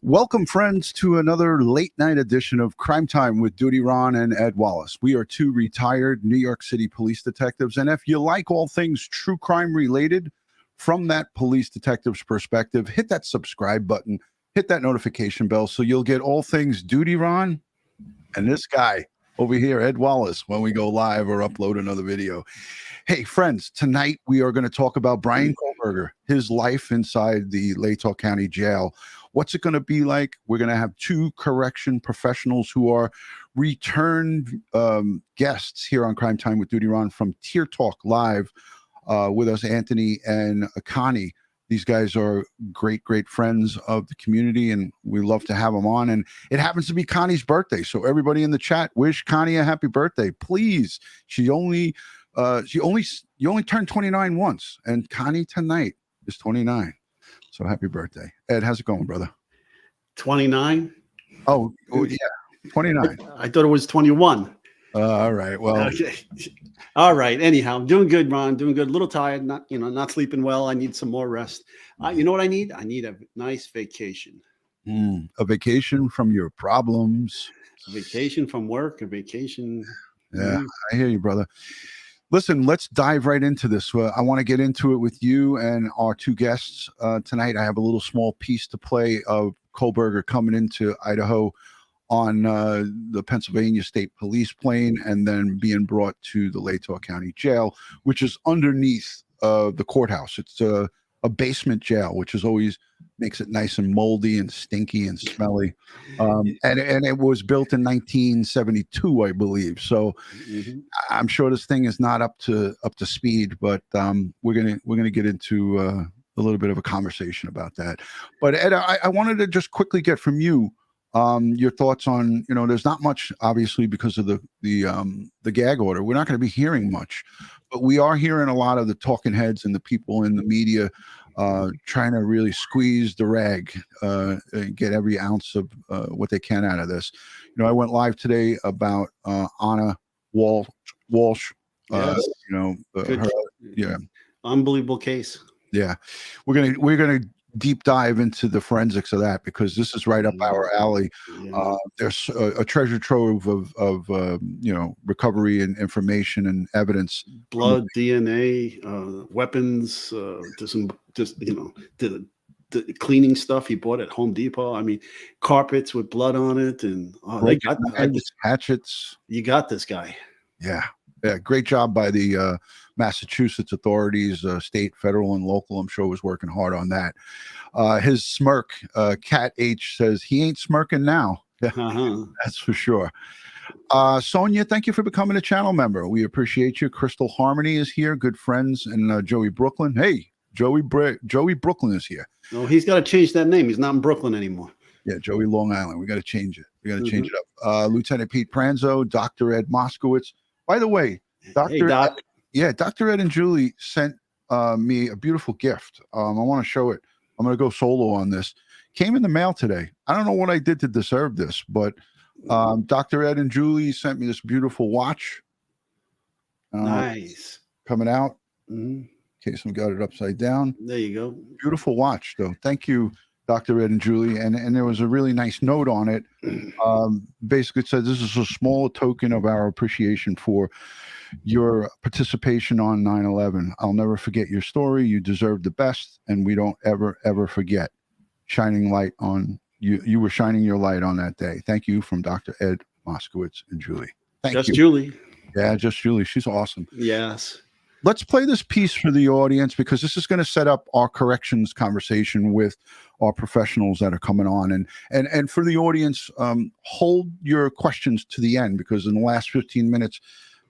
Welcome, friends, to another late night edition of Crime Time with DutyRon and Ed Wallace. We are two retired New York City police detectives, and if you like all things true crime related from that police detective's perspective, hit that subscribe button, hit that notification bell so you'll get all things DutyRon and this guy over here, Ed Wallace, when we go live or upload another video. Hey, friends, tonight we are going to talk about Bryan Kohberger, his life inside the Latah County Jail. What's it going to be like? We're going to have two correction professionals who are return guests here on Crime Time with DutyRon from Tier Talk Live with us, Anthony and Connie. These guys are great friends of the community, and we love to have them on. And it happens to be Connie's birthday, so everybody in the chat, wish Connie a happy birthday, please. You only turned 29 once, and Connie tonight is 29. So happy birthday. Ed, how's it going, brother? 29? Oh yeah, 29. I thought it was 21. All right. Well, okay. All right. Anyhow, I'm doing good, Ron. Doing good. A little tired. Not sleeping well. I need some more rest. You know what I need? I need a nice vacation. A vacation from your problems. A vacation from work. A vacation. Yeah, I hear you, brother. Listen, let's dive right into this. I want to get into it with you and our two guests tonight. I have a little small piece to play of Kobherger coming into Idaho on the Pennsylvania State Police plane and then being brought to the Latah County Jail, which is underneath the courthouse. It's a basement jail, which is always makes it nice and moldy and stinky and smelly. And it was built in 1972, I believe. So I'm sure this thing is not up to speed, but we're gonna get into a little bit of a conversation about that. But Ed, I wanted to just quickly get from you your thoughts on, there's not much, obviously, because of the gag order. We're not going to be hearing much, but we are hearing a lot of the talking heads and the people in the media trying to really squeeze the rag and get every ounce of what they can out of this. I went live today about Anna Walsh. Yes. Yeah, unbelievable case. Yeah, we're gonna deep dive into the forensics of that because this is right up our alley. There's a treasure trove of recovery and information and evidence, blood, DNA, weapons, the cleaning stuff he bought at Home Depot. I mean, carpets with blood on it, and they got hatchets. You got this guy. Yeah, great job by the Massachusetts authorities, state, federal, and local. I'm sure was working hard on that. His smirk, Cat H says he ain't smirking now. That's for sure. Sonia, thank you for becoming a channel member. We appreciate you. Crystal Harmony is here, good friends, and Joey Brooklyn. Hey, Joey Brooklyn is here. Oh, he's got to change that name. He's not in Brooklyn anymore. Yeah, Joey Long Island. We got to change it. We got to change it up. Lieutenant Pete Pranzo, Dr. Ed Moskowitz. By the way, Dr. Doc. Dr. Ed and Julie sent me a beautiful gift. I want to show it. I'm going to go solo on this. Came in the mail today. I don't know what I did to deserve this, but Dr. Ed and Julie sent me this beautiful watch. Nice. Coming out. In case I got it upside down. There you go. Beautiful watch, though. Thank you, Dr. Ed and Julie. And there was a really nice note on it. Basically, it said, this is a small token of our appreciation for your participation on 9/11. I'll never forget your story. You deserve the best, and we don't ever forget. Shining light on you. You were shining your light on that day. Thank you, from Dr. Ed Moskowitz and Julie. Thank you. Julie. Yeah, just Julie. She's awesome. Yes. Let's play this piece for the audience because this is going to set up our corrections conversation with our professionals that are coming on. And for the audience, hold your questions to the end because in the last 15 minutes,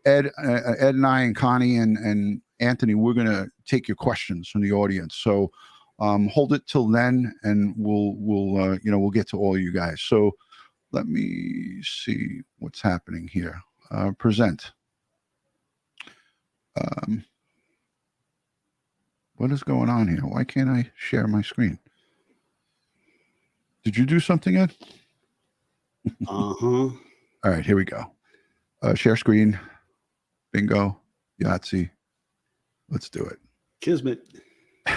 Ed and I and Connie and Anthony, we're going to take your questions from the audience. So hold it till then, and we'll get to all you guys. So let me see what's happening here. Present. What is going on here? Why can't I share my screen? Did you do something, Ed? All right, here we go. Share screen. Bingo. Yahtzee. Let's do it. Kismet. Yeah.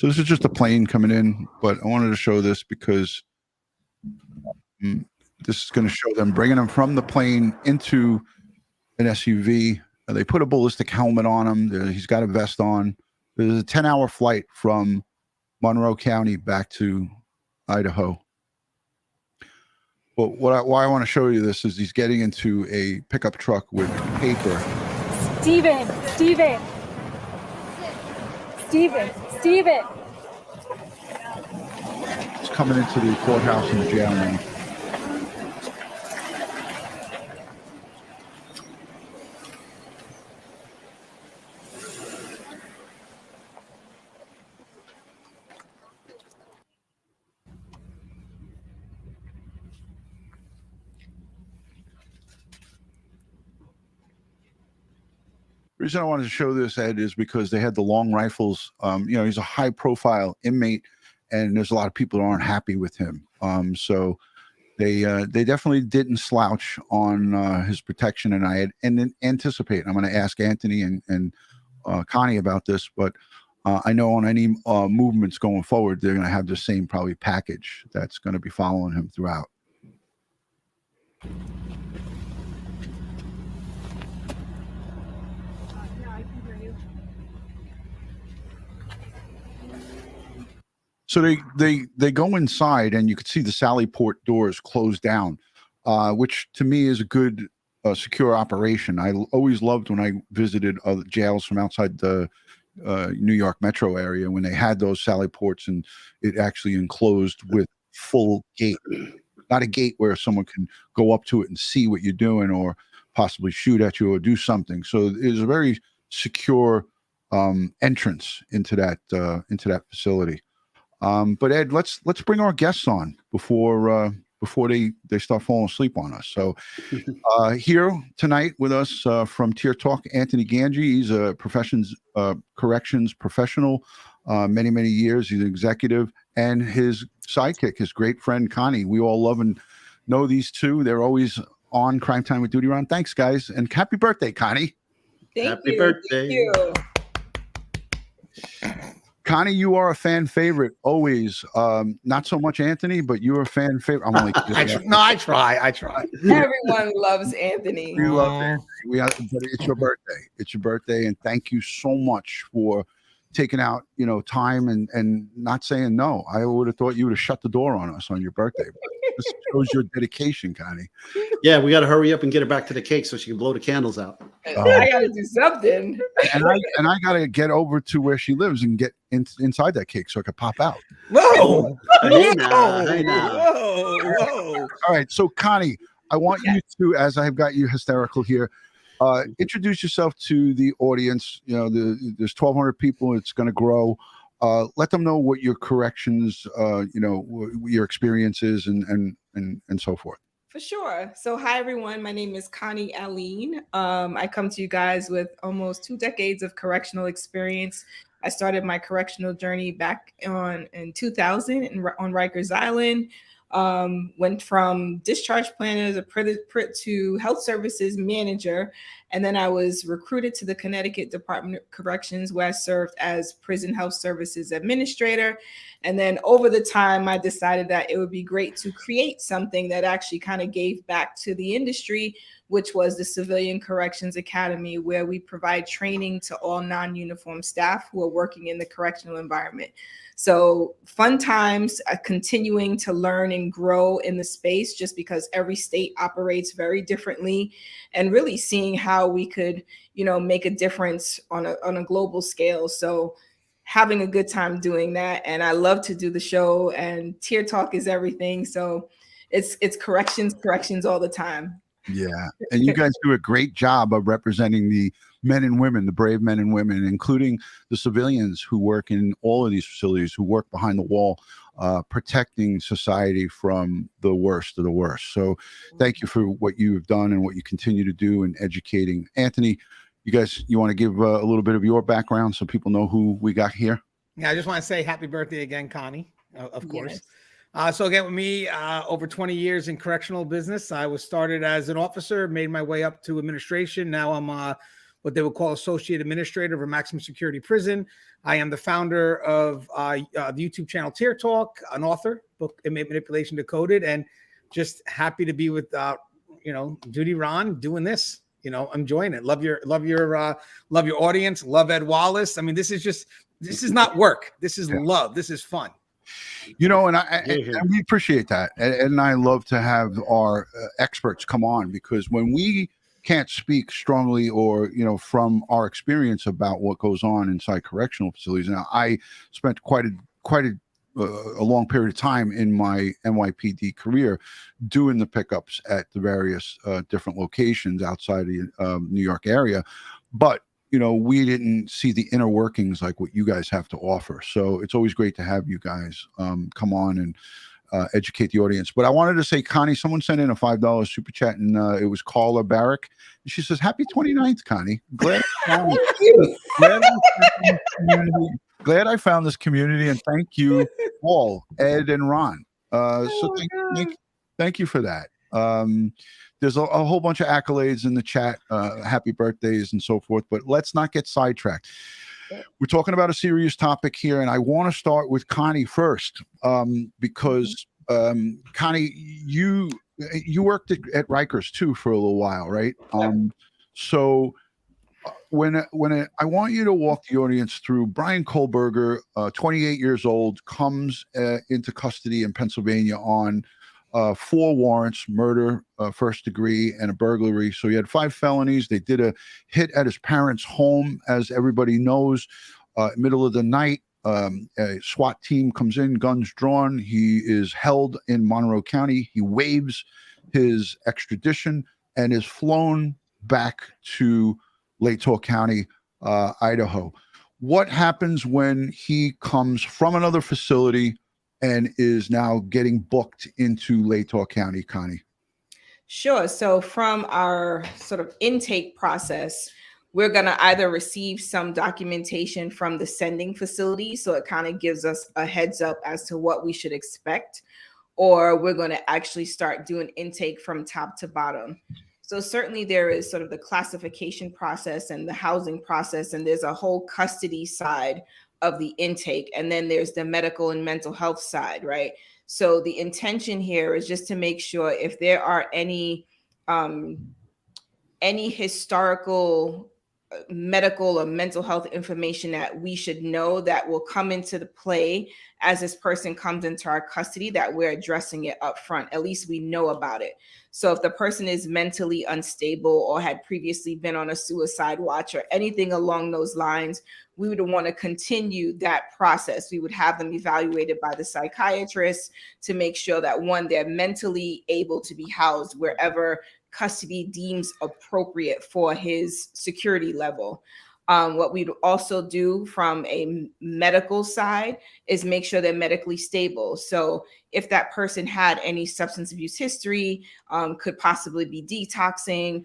So this is just a plane coming in, but I wanted to show this because this is going to show them bringing him from the plane into an SUV. They put a ballistic helmet on him. He's got a vest on. There's a 10-hour flight from Monroe County back to Idaho. But why I want to show you this is he's getting into a pickup truck with paper. Steven. He's coming into the courthouse and the jail now. The reason I wanted to show this, Ed, is because they had the long rifles. He's a high-profile inmate, and there's a lot of people that aren't happy with him. So they definitely didn't slouch on his protection, and I anticipate. I'm going to ask Anthony and Connie about this, but I know on any movements going forward, they're going to have the same probably package that's going to be following him throughout. So they go inside, and you can see the Sally Port doors closed down, which to me is a good secure operation. I always loved when I visited other jails from outside the New York metro area when they had those Sally Ports, and it actually enclosed with full gate, not a gate where someone can go up to it and see what you're doing or possibly shoot at you or do something. So it is a very secure entrance into that facility. But Ed, let's bring our guests on before they start falling asleep on us. So here tonight with us from Tier Talk, Anthony Gangi. He's a corrections professional, many years. He's an executive, and his sidekick, his great friend Connie. We all love and know these two. They're always on Crime Time with DutyRon. Thanks, guys, and happy birthday, Connie. Happy birthday. Thank you. Connie, you are a fan favorite always. Not so much Anthony, but you're a fan favorite. I'm only kidding. I try. Everyone loves Anthony. We love Anthony. But it's your birthday. It's your birthday, and thank you so much for taking out time and not saying no. I would have thought you would have shut the door on us on your birthday. This shows your dedication, Connie. Yeah, we got to hurry up and get her back to the cake so she can blow the candles out. I got to do something. And I got to get over to where she lives and get inside that cake so I could pop out. Whoa! Hey now. Whoa! All right, so Connie, I want you to, as I have got you hysterical here, introduce yourself to the audience. There's 1,200 people. It's going to grow. Let them know what your corrections, your experiences and so forth. For sure. So hi, everyone. My name is Connie Alleyne. I come to you guys with almost 2 decades of correctional experience. I started my correctional journey back in 2000 on Rikers Island. Went from discharge planner to health services manager. And then I was recruited to the Connecticut Department of Corrections, where I served as prison health services administrator. And then over the time, I decided that it would be great to create something that actually kind of gave back to the industry, which was the Civilian Corrections Academy, where we provide training to all non-uniform staff who are working in the correctional environment. So fun times, continuing to learn and grow in the space, just because every state operates very differently, and really seeing how we could, make a difference on a global scale. So having a good time doing that. And I love to do the show, and Tier Talk is everything. So it's corrections all the time. Yeah. And you guys do a great job of representing the men and women, the brave men and women, including the civilians who work in all of these facilities, who work behind the wall, protecting society from the worst of the worst. So thank you for what you've done and what you continue to do in educating. Anthony, you want to give a little bit of your background so people know who we got here? Yeah, I just want to say happy birthday again, Connie, of course. Yes. So again, with me, over 20 years in correctional business. I was started as an officer, made my way up to administration. Now I'm what they would call associate administrator of a maximum security prison. I am the founder of the YouTube channel Tear Talk, an author, book Inmate Manipulation Decoded, and just happy to be with DutyRon doing this. I'm enjoying it. Love your audience. Love Ed Wallace. I mean, this is not work. This is love. This is fun. And we appreciate that. Ed and I love to have our experts come on, because when we can't speak strongly or, from our experience about what goes on inside correctional facilities. Now, I spent quite a long period of time in my NYPD career doing the pickups at the various different locations outside of New York area. But, we didn't see the inner workings like what you guys have to offer. So it's always great to have you guys come on and educate the audience. But I wanted to say, Connie, someone sent in a $5 super chat, and it was Carla Barrick. And she says, happy 29th, Connie. Glad I found this community, and thank you all, Ed and Ron. Thank you for that. There's a whole bunch of accolades in the chat, happy birthdays and so forth, but let's not get sidetracked. We're talking about a serious topic here, and I want to start with Connie first, because Connie, you worked at Rikers too for a little while, right? So when I want you to walk the audience through Bryan Kohberger, 28 years old, comes into custody in Pennsylvania on 4 warrants: murder, first degree, and a burglary. So he had 5 felonies. They did a hit at his parents' home, as everybody knows, middle of the night. A SWAT team comes in, guns drawn. He is held in Monroe County. He waives his extradition and is flown back to Latah County, Idaho. What happens when he comes from another facility and is now getting booked into Latah County, Connie? Sure. So from our sort of intake process, we're going to either receive some documentation from the sending facility, so it kind of gives us a heads up as to what we should expect, or we're going to actually start doing intake from top to bottom. So certainly there is sort of the classification process and the housing process, and there's a whole custody side of the intake, and then there's the medical and mental health side, right? So the intention here is just to make sure if there are any historical medical or mental health information that we should know that will come into the play as this person comes into our custody, that we're addressing it up front. At least we know about it. So if the person is mentally unstable or had previously been on a suicide watch or anything along those lines, we would want to continue that process. We would have them evaluated by the psychiatrist to make sure that, one, they're mentally able to be housed wherever custody deems appropriate for his security level. What we'd also do from a medical side is make sure they're medically stable. So if that person had any substance abuse history, could possibly be detoxing,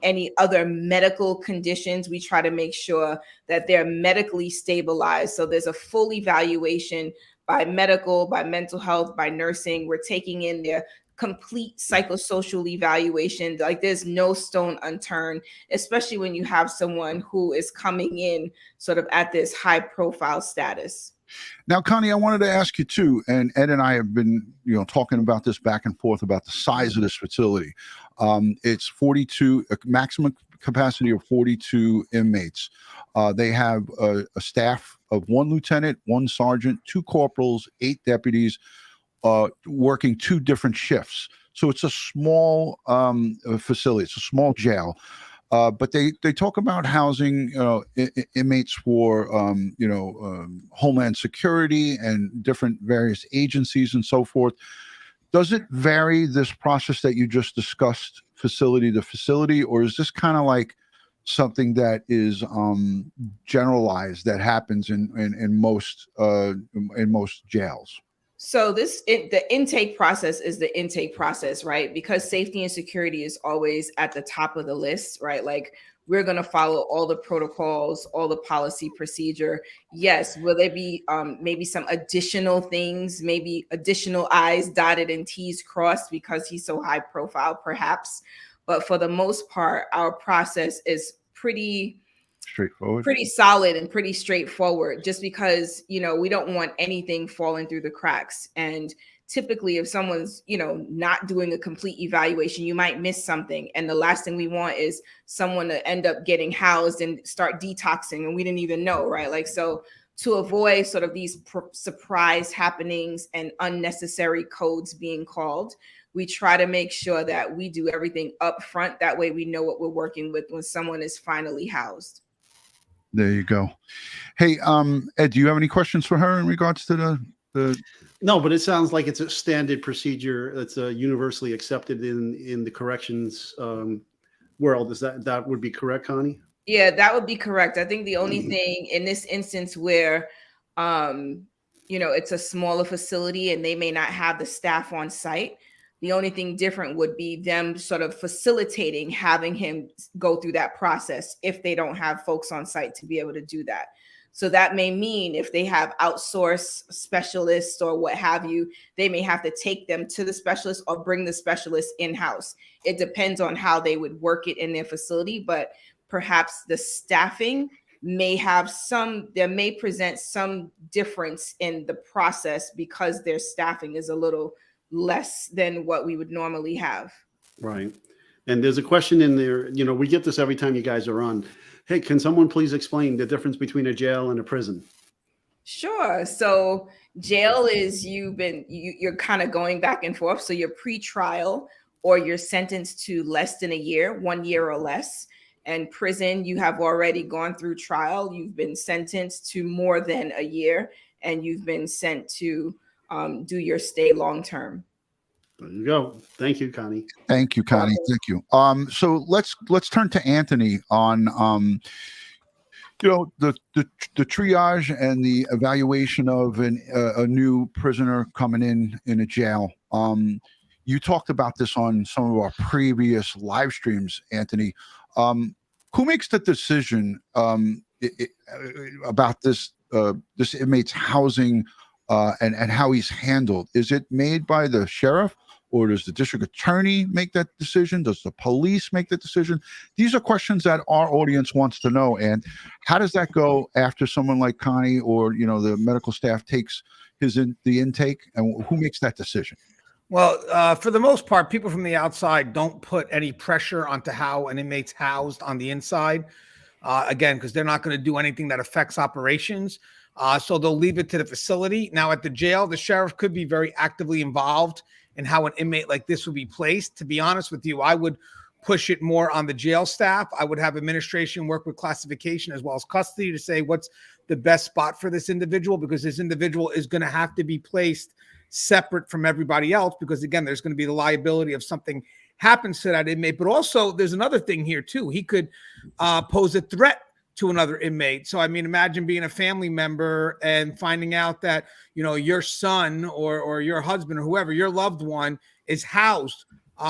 any other medical conditions, we try to make sure that they're medically stabilized. So there's a full evaluation by medical, by mental health, by nursing. We're taking in their complete psychosocial evaluation. Like, there's no stone unturned, especially when you have someone who is coming in sort of at this high profile status. Now, Connie, I wanted to ask you too, and Ed and I have been, talking about this back and forth about the size of this facility. It's 42, a maximum capacity of 42 inmates. They have a staff of 1 lieutenant, 1 sergeant, 2 corporals, 8 deputies, working 2 different shifts. So it's a small facility. It's a small jail. But they talk about housing inmates for Homeland Security and different various agencies and so forth. Does it vary, this process that you just discussed, facility to facility, or is this kind of like something that is generalized, that happens in most jails? So the intake process is the intake process, right? Because safety and security is always at the top of the list, right? Like, we're going to follow all the protocols, all the policy procedure. Yes, will there be maybe some additional things, maybe additional I's dotted and T's crossed because he's so high profile, perhaps. But for the most part, our process is pretty Straightforward. pretty solid and pretty straightforward, just because, you know, we don't want anything falling through the cracks. And typically if someone's, you know, not doing a complete evaluation, you might miss something. And the last thing we want is someone to end up getting housed and start detoxing and we didn't even know, right? Like, so to avoid sort of these surprise happenings and unnecessary codes being called, we try to make sure that we do everything up front. That way we know what we're working with when someone is finally housed. There you go. Hey, Ed, do you have any questions for her in regards to the? No, but it sounds like it's a standard procedure that's universally accepted in the corrections world. Is that would be correct, Connie? Yeah, that would be correct. I think the only thing in this instance where, you know, it's a smaller facility and they may not have the staff on site, the only thing different would be them sort of facilitating having him go through that process if they don't have folks on site to be able to do that. So that may mean if they have outsourced specialists or what have you, they may have to take them to the specialist or bring the specialist in-house. It depends on how they would work it in their facility, but perhaps the staffing may have there may present some difference in the process because their staffing is a little less than what we would normally have. Right. And there's a question in there, you know, we get this every time you guys are on. Hey, can someone please explain the difference between a jail and a prison? Sure. So jail is you're kind of going back and forth. So you're pre-trial or you're sentenced to less than a year, 1 year or less. And prison, you have already gone through trial. You've been sentenced to more than a year and you've been sent to do your stay long term. There you go. Thank you, Connie. Thank you, Connie. Thank you. So let's turn to Anthony on you know, the triage and the evaluation of a new prisoner coming in a jail. You talked about this on some of our previous live streams, Anthony. Who makes the decision about this inmate's housing and how he's handled? Is it made by the sheriff, or does the district attorney make that decision? Does the police make the decision? These are questions that our audience wants to know. And how does that go after someone like Connie or, you know, the medical staff takes the intake, and who makes that decision? Well, for the most part, people from the outside don't put any pressure onto how an inmate's housed on the inside. Again, because they're not going to do anything that affects operations. So they'll leave it to the facility. Now at the jail, the sheriff could be very actively involved in how an inmate like this would be placed. To be honest with you, I would push it more on the jail staff. I would have administration work with classification as well as custody to say what's the best spot for this individual, because this individual is going to have to be placed separate from everybody else, because again, there's going to be the liability if something happens to that inmate. But also there's another thing here too. He could pose a threat to another inmate. So, I mean, imagine being a family member and finding out that, you know, your son or your husband or whoever, your loved one, is housed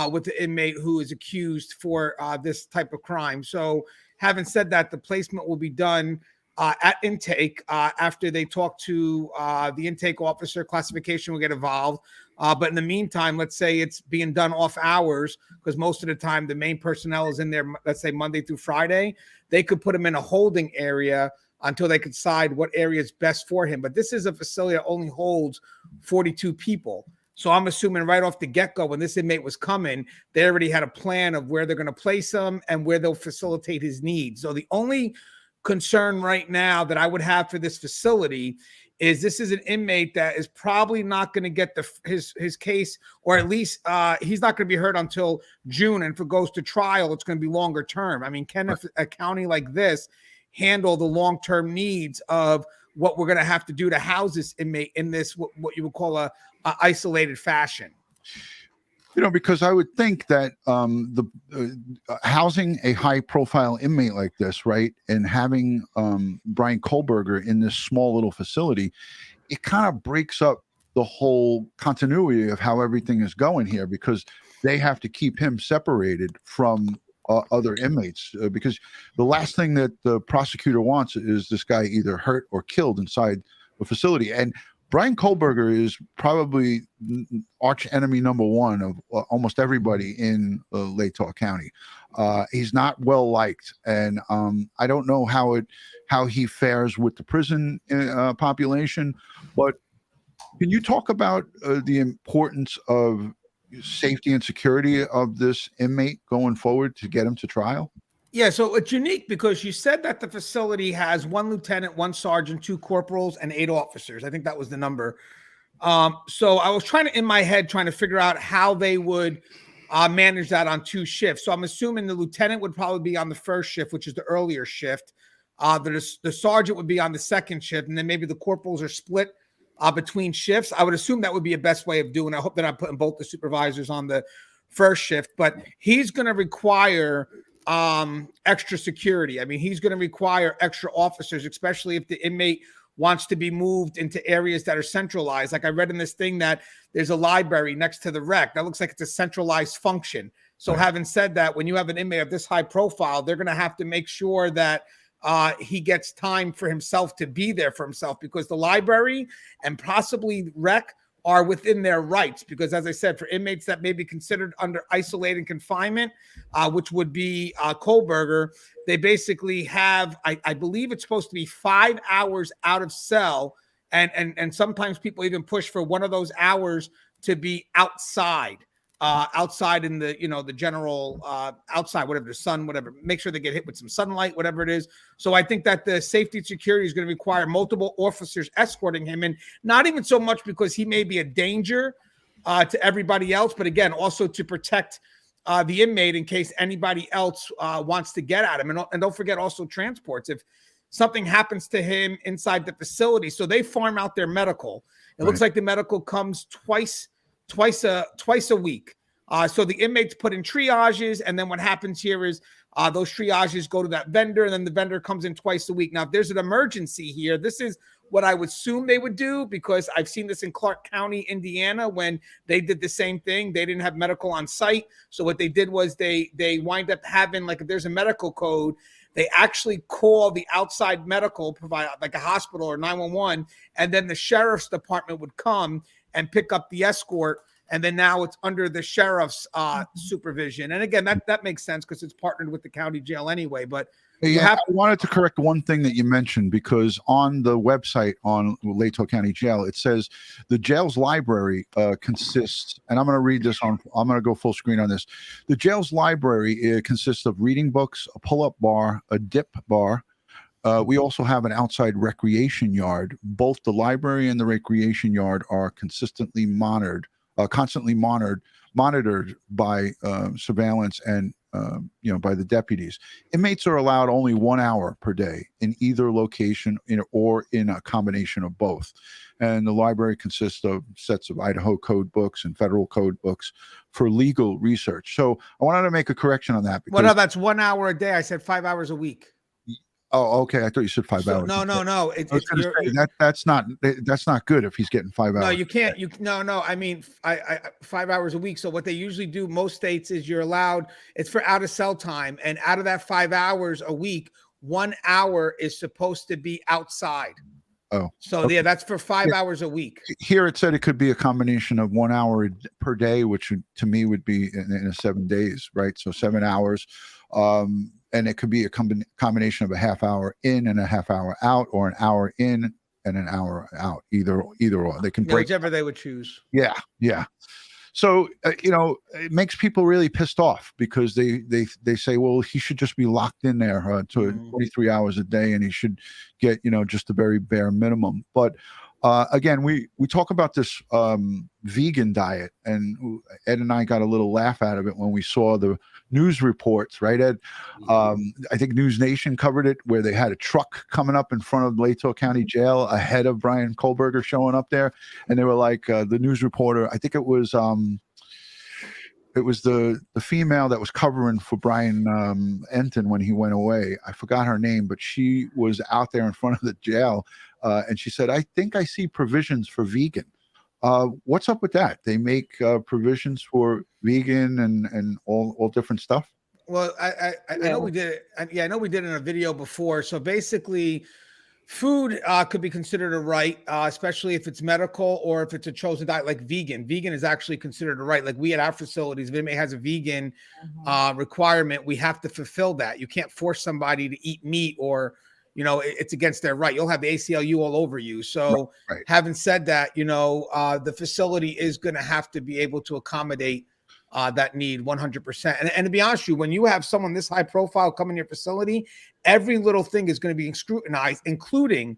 with the inmate who is accused for this type of crime. So having said that, the placement will be done at intake after they talk to the intake officer. Classification will get involved. But in the meantime, let's say it's being done off hours, because most of the time the main personnel is in there, let's say Monday through Friday. They could put him in a holding area until they could decide what area is best for him. But this is a facility that only holds 42 people. So I'm assuming right off the get-go, when this inmate was coming, they already had a plan of where they're going to place him and where they'll facilitate his needs. So the only concern right now that I would have for this facility is this is an inmate that is probably not going to get his case, or at least he's not going to be heard until June. And if it goes to trial, it's going to be longer term. I mean, can a county like this handle the long-term needs of what we're going to have to do to house this inmate in this, what you would call a isolated fashion? You know, because I would think that housing a high-profile inmate like this, right, and having Bryan Kohberger in this small little facility, it kind of breaks up the whole continuity of how everything is going here, because they have to keep him separated from other inmates, because the last thing that the prosecutor wants is this guy either hurt or killed inside a facility. And Bryan Kohberger is probably arch enemy number one of almost everybody in Latah County. He's not well liked, and I don't know how he fares with the prison population. But can you talk about the importance of safety and security of this inmate going forward to get him to trial? Yeah, so it's unique because you said that the facility has 1 lieutenant, 1 sergeant, 2 corporals, and 8 officers. I think that was the number. So I was in my head trying to figure out how they would manage that on 2 shifts. So I'm assuming the lieutenant would probably be on the first shift, which is the earlier shift. The sergeant would be on the second shift, and then maybe the corporals are split between shifts. I would assume that would be a best way of doing it. I hope that I'm putting both the supervisors on the first shift, but he's going to require extra security. I mean, he's going to require extra officers, especially if the inmate wants to be moved into areas that are centralized. Like I read in this thing that there's a library next to the rec. That looks like it's a centralized function. So having said that, when you have an inmate of this high profile, they're going to have to make sure that he gets time for himself to be there for himself, because the library and possibly rec are within their rights. Because as I said, for inmates that may be considered under isolated confinement, which would be Kobherger, they basically have, I believe it's supposed to be 5 hours out of cell. And sometimes people even push for one of those hours to be outside in the, the general outside, whatever, the sun, whatever, make sure they get hit with some sunlight, whatever it is. So I think that the safety and security is going to require multiple officers escorting him, and not even so much because he may be a danger to everybody else, but again, also to protect the inmate in case anybody else wants to get at him. And don't forget also transports. If something happens to him inside the facility, so they farm out their medical. It looks like the medical comes twice a week. So the inmates put in triages, and then what happens here is those triages go to that vendor, and then the vendor comes in twice a week. Now, if there's an emergency here, this is what I would assume they would do, because I've seen this in Clark County, Indiana, when they did the same thing. They didn't have medical on site. So what they did was they wind up having, like, if there's a medical code, they actually call the outside medical provider, like a hospital or 911, and then the sheriff's department would come and pick up the escort, and then now it's under the sheriff's supervision. And again, that makes sense because it's partnered with the county jail anyway. But I wanted to correct one thing that you mentioned, because on the website on Latah County Jail, it says the jail's library consists, and I'm going to read this I'm going to go full screen on this. The jail's library consists of reading books, a pull-up bar, a dip bar. We also have an outside recreation yard. Both the library and the recreation yard are constantly monitored by surveillance and by the deputies. Inmates are allowed only 1 hour per day in either location or in a combination of both. And the library consists of sets of Idaho code books and federal code books for legal research. So I wanted to make a correction on that. Well, no, that's 1 hour a day. I said 5 hours a week. Oh, okay. I thought you said 5 hours. No. That's not good if he's getting 5 hours. No, you can't. I mean, 5 hours a week. So what they usually do, most states, is you're allowed. It's for out of cell time, and out of that 5 hours a week, 1 hour is supposed to be outside. Oh, so okay. Yeah, that's for 5 hours a week. Here it said it could be a combination of 1 hour per day, which to me would be in 7 days, right? So 7 hours. And it could be a combination of a half hour in and a half hour out, or an hour in and an hour out. Either or. They can break whichever they would choose. Yeah. So it makes people really pissed off, because they say, well, he should just be locked in there to 23 hours a day, and he should get just the very bare minimum. But again, we talk about this vegan diet, and Ed and I got a little laugh out of it when we saw the news reports, right, Ed? I think News Nation covered it, where they had a truck coming up in front of Latah County Jail ahead of Bryan Kohberger showing up there, and they were like, the news reporter, I think it was the female that was covering for Brian Enton when he went away. I forgot her name, but she was out there in front of the jail, and she said, I think I see provisions for vegan. What's up with that? They make provisions for vegan and all different stuff. Well, I know we did it. I know we did it in a video before. So basically, Food could be considered a right, especially if it's medical or if it's a chosen diet, like vegan. Vegan is actually considered a right. Like we at our facilities, if anybody has a vegan requirement, we have to fulfill that. You can't force somebody to eat meat, or, you know, it's against their right. You'll have the ACLU all over you. So having said that, you know, the facility is going to have to be able to accommodate that need 100%. And to be honest with you, when you have someone this high profile come in your facility, every little thing is going to be scrutinized, including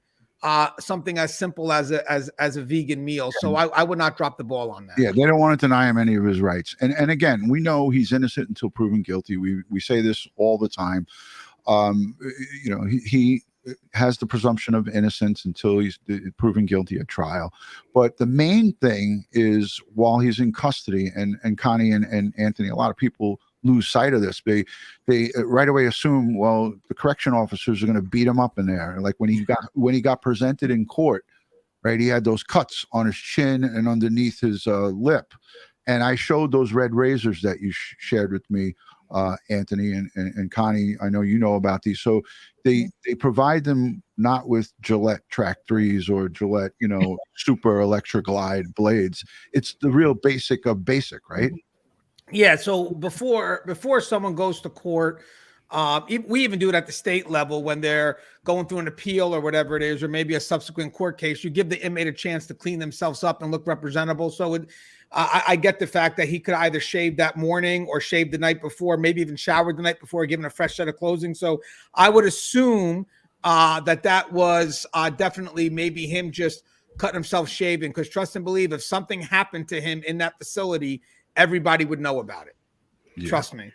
something as simple as a vegan meal. So I would not drop the ball on that. Yeah, they don't want to deny him any of his rights. And again, we know he's innocent until proven guilty. We say this all the time. You know, he has the presumption of innocence until he's proven guilty at trial. But the main thing is, while he's in custody, and Connie and Anthony, a lot of people lose sight of this. They right away assume, well, the correction officers are going to beat him up in there. Like when he got presented in court, right? He had those cuts on his chin and underneath his lip. And I showed those red razors that you shared with me, Anthony and Connie. I know you know about these. So they provide them not with Gillette Track 3s or Gillette, you know, Super Electric Glide blades. It's the real basic of basic, right? Yeah. So before someone goes to court, we even do it at the state level when they're going through an appeal or whatever it is, or maybe a subsequent court case. You give the inmate a chance to clean themselves up and look representable. So I get the fact that he could either shave that morning or shave the night before, maybe even showered the night before, given a fresh set of clothing. So I would assume that was definitely maybe him just cutting himself shaving, because trust and believe, if something happened to him in that facility, everybody would know about it. Yeah. Trust me.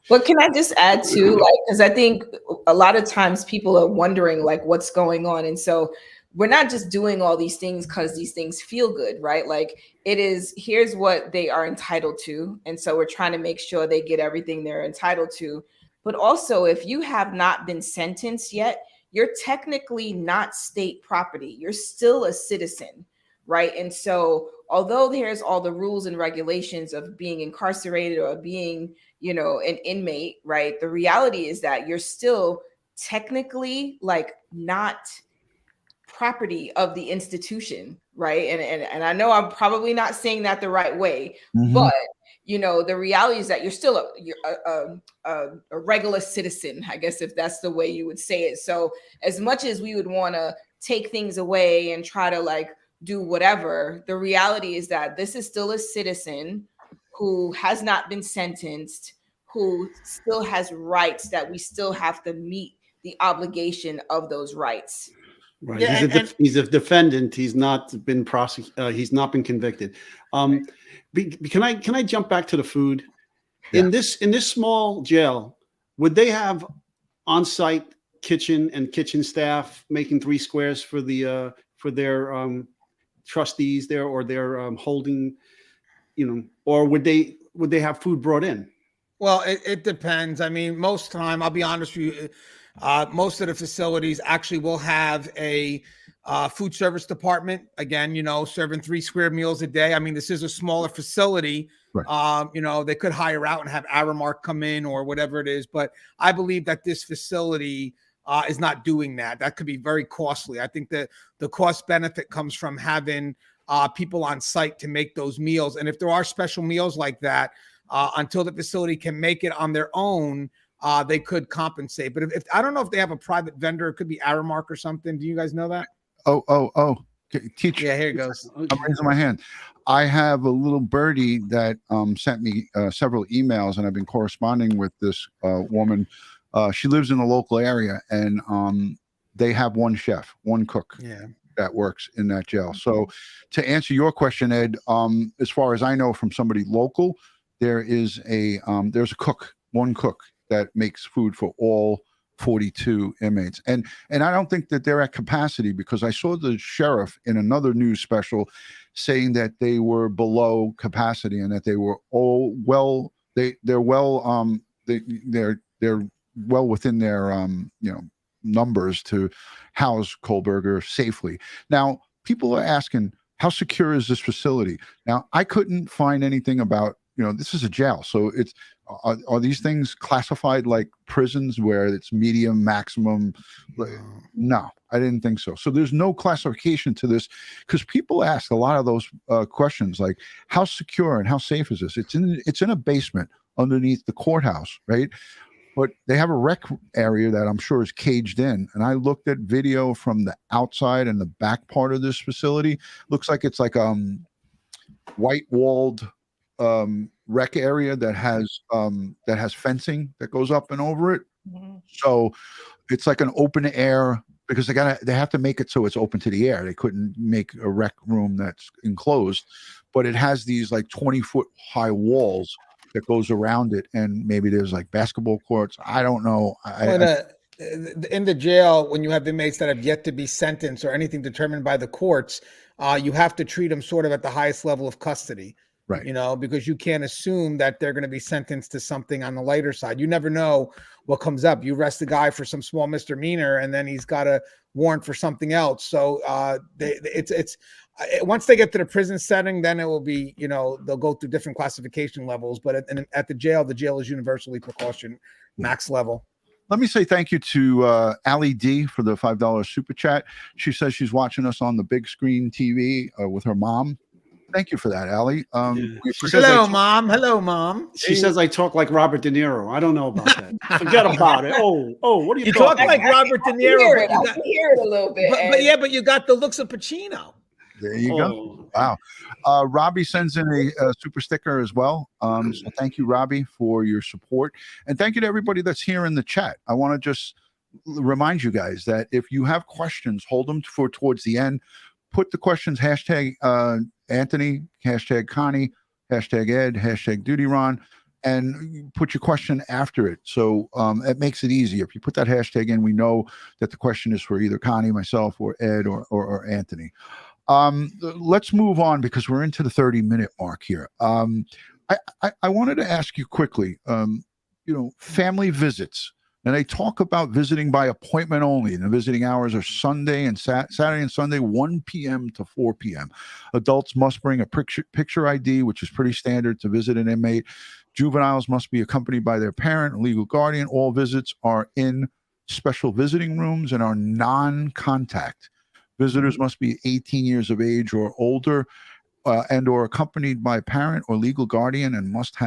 But can I just add to, like, because I think a lot of times people are wondering, like, what's going on. And so we're not just doing all these things because these things feel good, right? Like, it is, here's what they are entitled to. And so we're trying to make sure they get everything they're entitled to. But also, if you have not been sentenced yet, you're technically not state property. You're still a citizen, right? And so although there's all the rules and regulations of being incarcerated or being, you know, an inmate, right? The reality is that you're still technically, like, not property of the institution, right? And I know I'm probably not saying that the right way, but you know, the reality is that you're still a regular citizen, I guess, if that's the way you would say it. So as much as we would want to take things away and try to, like, do whatever, the reality is that this is still a citizen who has not been sentenced, who still has rights that we still have to meet the obligation of those rights. Right. Yeah, he's a defendant. He's not been prosecuted. He's not been convicted. Can I jump back to the food? Yeah. In this small jail, would they have on-site kitchen and kitchen staff making 3 squares for their trustees there, or their holding, you know, or would they have food brought in? Well, it depends. I mean, most time, I'll be honest with you, most of the facilities actually will have a food service department. Again, you know, serving 3 square meals a day. I mean, this is a smaller facility. Right. You know, they could hire out and have Aramark come in or whatever it is. But I believe that this facility is not doing that. That could be very costly. I think that the cost benefit comes from having people on site to make those meals. And if there are special meals like that, until the facility can make it on their own, they could compensate. But if I don't know if they have a private vendor, it could be Aramark or something. Do you guys know that? Oh. Teacher. Yeah, here it goes. I'm raising my hand. I have a little birdie that sent me several emails, and I've been corresponding with this woman. She lives in the local area, and they have one chef, one cook. Yeah. That works in that jail. So to answer your question, Ed, as far as I know from somebody local, there's a cook, one cook that makes food for all 42 inmates. And I don't think that they're at capacity, because I saw the sheriff in another news special saying that they were below capacity and that they were all they're well within their numbers to house Kobherger safely. Now, people are asking, how secure is this facility? Now, I couldn't find anything about this is a jail. So are these things classified like prisons where it's medium, maximum? No, I didn't think so. So there's no classification to this, because people ask a lot of those questions, like how secure and how safe is this? It's in a basement underneath the courthouse, right? But they have a rec area that I'm sure is caged in. And I looked at video from the outside and the back part of this facility. Looks like it's like white walled rec area that has fencing that goes up and over it. Mm-hmm. So it's like an open air, because they have to make it so it's open to the air. They couldn't make a rec room that's enclosed, but it has these like 20-foot high walls that goes around it, and maybe there's like basketball courts. I don't know. In the jail, when you have inmates that have yet to be sentenced or anything determined by the courts, you have to treat them sort of at the highest level of custody. Right. Because you can't assume that they're going to be sentenced to something on the lighter side. You never know what comes up. You arrest a guy for some small misdemeanor, and then he's got a warrant for something else. So once they get to the prison setting, then it will be, they'll go through different classification levels. But at the jail is universally precaution, max level. Let me say thank you to Allie D for the $5 super chat. She says she's watching us on the big screen TV with her mom. Thank you for that, Allie. Hello, Mom. Hello, Mom. She says I talk like Robert De Niro. I don't know about that. Forget about it. Oh, what are you talk talking like about? Robert De Niro? I can hear it a little bit. But you got the looks of Pacino. There you go. Wow. Robbie sends in a super sticker as well. So thank you, Robbie, for your support. And thank you to everybody that's here in the chat. I want to just remind you guys that if you have questions, hold them towards the end. Put the questions, hashtag Anthony, hashtag Connie, hashtag Ed, hashtag DutyRon, and put your question after it. So it makes it easier. If you put that hashtag in, we know that the question is for either Connie, myself, or Ed, or Anthony. Let's move on, because we're into the 30-minute mark here. I wanted to ask you quickly, family visits. And they talk about visiting by appointment only. And the visiting hours are Sunday and Saturday and Sunday, 1 p.m. to 4 p.m. Adults must bring a picture ID, which is pretty standard to visit an inmate. Juveniles must be accompanied by their parent or legal guardian. All visits are in special visiting rooms and are non-contact. Visitors must be 18 years of age or older and or accompanied by parent or legal guardian, and must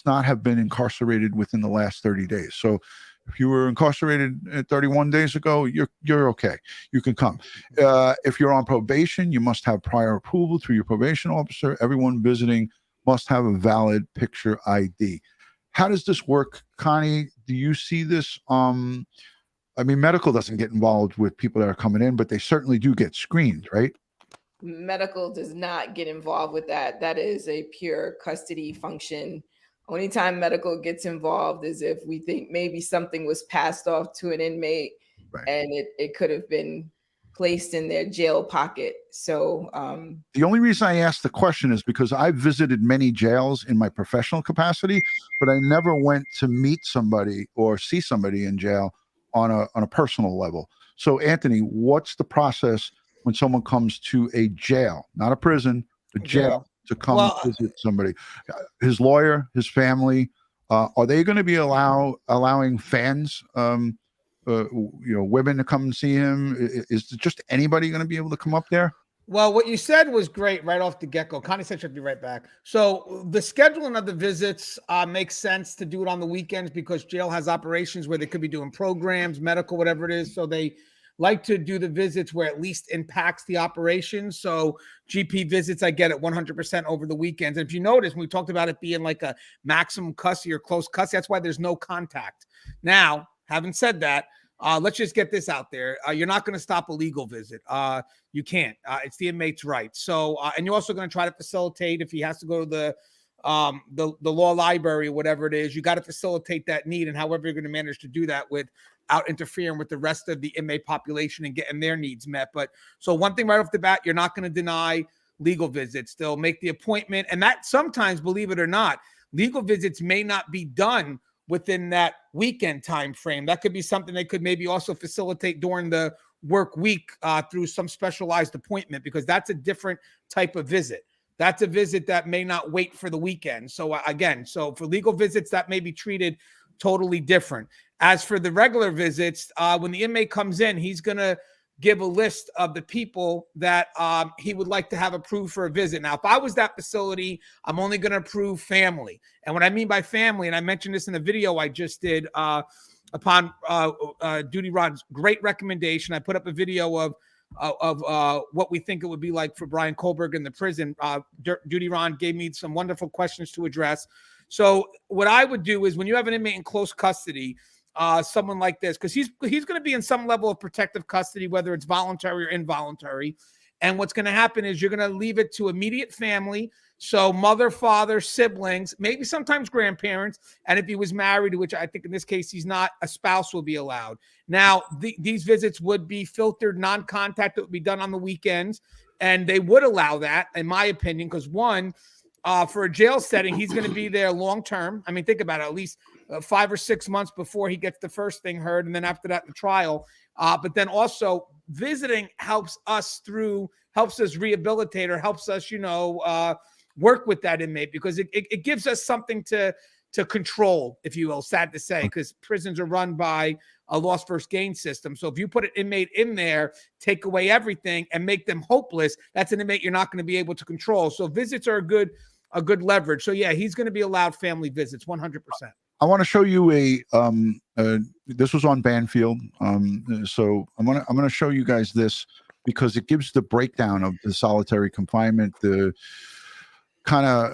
not have been incarcerated within the last 30 days. So if you were incarcerated 31 days ago, you're okay. You can come. If you're on probation, you must have prior approval through your probation officer. Everyone visiting must have a valid picture ID. How does this work, Connie? Do you see this? Medical doesn't get involved with people that are coming in, but they certainly do get screened, right? Medical does not get involved with that. That is a pure custody function. Only time medical gets involved is if we think maybe something was passed off to an inmate, right, and it could have been placed in their jail pocket. So the only reason I asked the question is because I've visited many jails in my professional capacity, but I never went to meet somebody or see somebody in jail on a personal level. So Anthony, what's the process when someone comes to a jail, not a prison, a jail, to come visit somebody? His lawyer, his family, are they going to be allowing fans, women to come and see him? Is just anybody going to be able to come up there? Well, what you said was great right off the get-go. Connie said she'll be right back. So the scheduling of the visits makes sense to do it on the weekends, because jail has operations where they could be doing programs, medical, whatever it is. So they like to do the visits where at least impacts the operation. So GP visits, I get it 100% over the weekends. And if you notice, we talked about it being like a maximum custody or close custody. That's why there's no contact. Now, having said that, let's just get this out there. You're not going to stop a legal visit. You can't. It's the inmate's right. So, and you're also going to try to facilitate, if he has to go to the law library, whatever it is, you got to facilitate that need, and however you're going to manage to do that without interfering with the rest of the inmate population and getting their needs met. But so one thing right off the bat, you're not going to deny legal visits. They'll make the appointment, and that sometimes, believe it or not, legal visits may not be done within that weekend time frame. That could be something they could maybe also facilitate during the work week through some specialized appointment, because that's a different type of visit. That's a visit that may not wait for the weekend. So again, so for legal visits, that may be treated totally different. As for the regular visits, when the inmate comes in, he's going to give a list of the people that he would like to have approved for a visit. Now, if I was that facility, I'm only going to approve family. And what I mean by family, and I mentioned this in a video I just did upon DutyRon's great recommendation, I put up a video of what we think it would be like for Bryan Kohberger in the prison. DutyRon gave me some wonderful questions to address. So what I would do is when you have an inmate in close custody, someone like this, because he's going to be in some level of protective custody, whether it's voluntary or involuntary. And what's going to happen is you're going to leave it to immediate family. So mother, father, siblings, maybe sometimes grandparents. And if he was married, which I think in this case he's not, a spouse will be allowed. Now, these visits would be filtered, non-contact. It would be done on the weekends. And they would allow that, in my opinion, because one, for a jail setting, he's going to be there long-term. I mean, think about it, at least 5 or 6 months before he gets the first thing heard. And then after that, the trial. But then also visiting helps us rehabilitate, or helps us, work with that inmate, because it gives us something to control, if you will, sad to say, because prisons are run by a loss first gain system. So if you put an inmate in there, take away everything and make them hopeless, that's an inmate you're not going to be able to control. So visits are a good leverage. So yeah, he's going to be allowed family visits 100%. I want to show you this was on Banfield. So I'm going to show you guys this because it gives the breakdown of the solitary confinement, the kind of,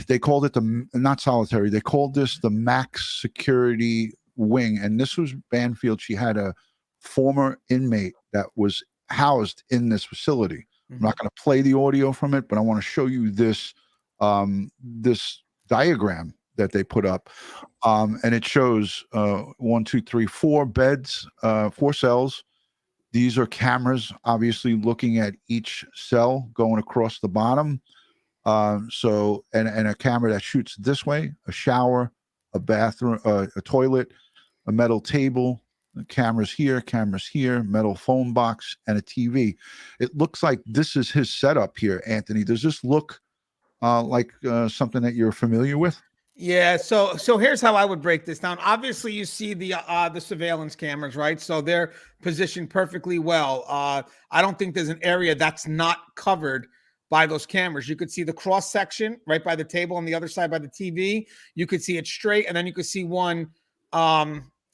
they called it not solitary, they called this the max security wing. And this was Banfield. She had a former inmate that was housed in this facility. I'm not going to play the audio from it, but I want to show you this, this diagram that they put up. And it shows 1, 2, 3, 4 beds, 4 cells. These are cameras, obviously looking at each cell going across the bottom. So, and a camera that shoots this way, a shower, a bathroom, a toilet, a metal table, cameras here, metal phone box, and a TV. It looks like this is his setup here, Anthony. Does this look like something that you're familiar with? Yeah, so here's how I would break this down. Obviously, you see the surveillance cameras, right? So they're positioned perfectly well. I don't think there's an area that's not covered by those cameras. You could see the cross section right by the table on the other side by the TV. You could see it straight, and then you could see one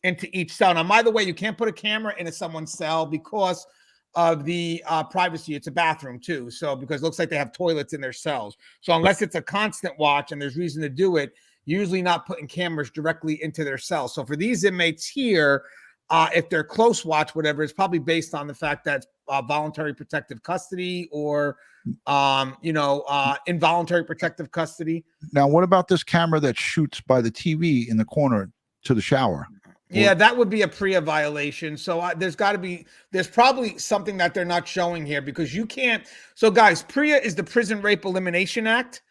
into each cell. Now, by the way, you can't put a camera into someone's cell because of the privacy. It's a bathroom too. So because it looks like they have toilets in their cells. So unless it's a constant watch and there's reason to do it, usually not putting cameras directly into their cells. So for these inmates here, if they're close watch, whatever, it's probably based on the fact that voluntary protective custody or, involuntary protective custody. Now, what about this camera that shoots by the TV in the corner to the shower? Yeah, that would be a PREA violation. So there's probably something that they're not showing here, because you can't. So guys, PREA is the Prison Rape Elimination Act.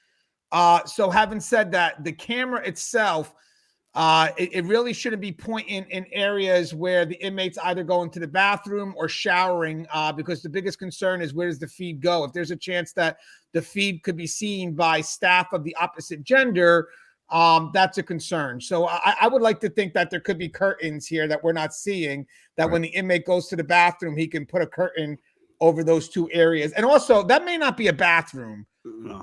So having said that, the camera itself, it really shouldn't be pointing in areas where the inmates either go into the bathroom or showering, because the biggest concern is, where does the feed go? If there's a chance that the feed could be seen by staff of the opposite gender, that's a concern. So I would like to think that there could be curtains here that we're not seeing, that when the inmate goes to the bathroom, he can put a curtain over those 2 areas. And also, that may not be a bathroom,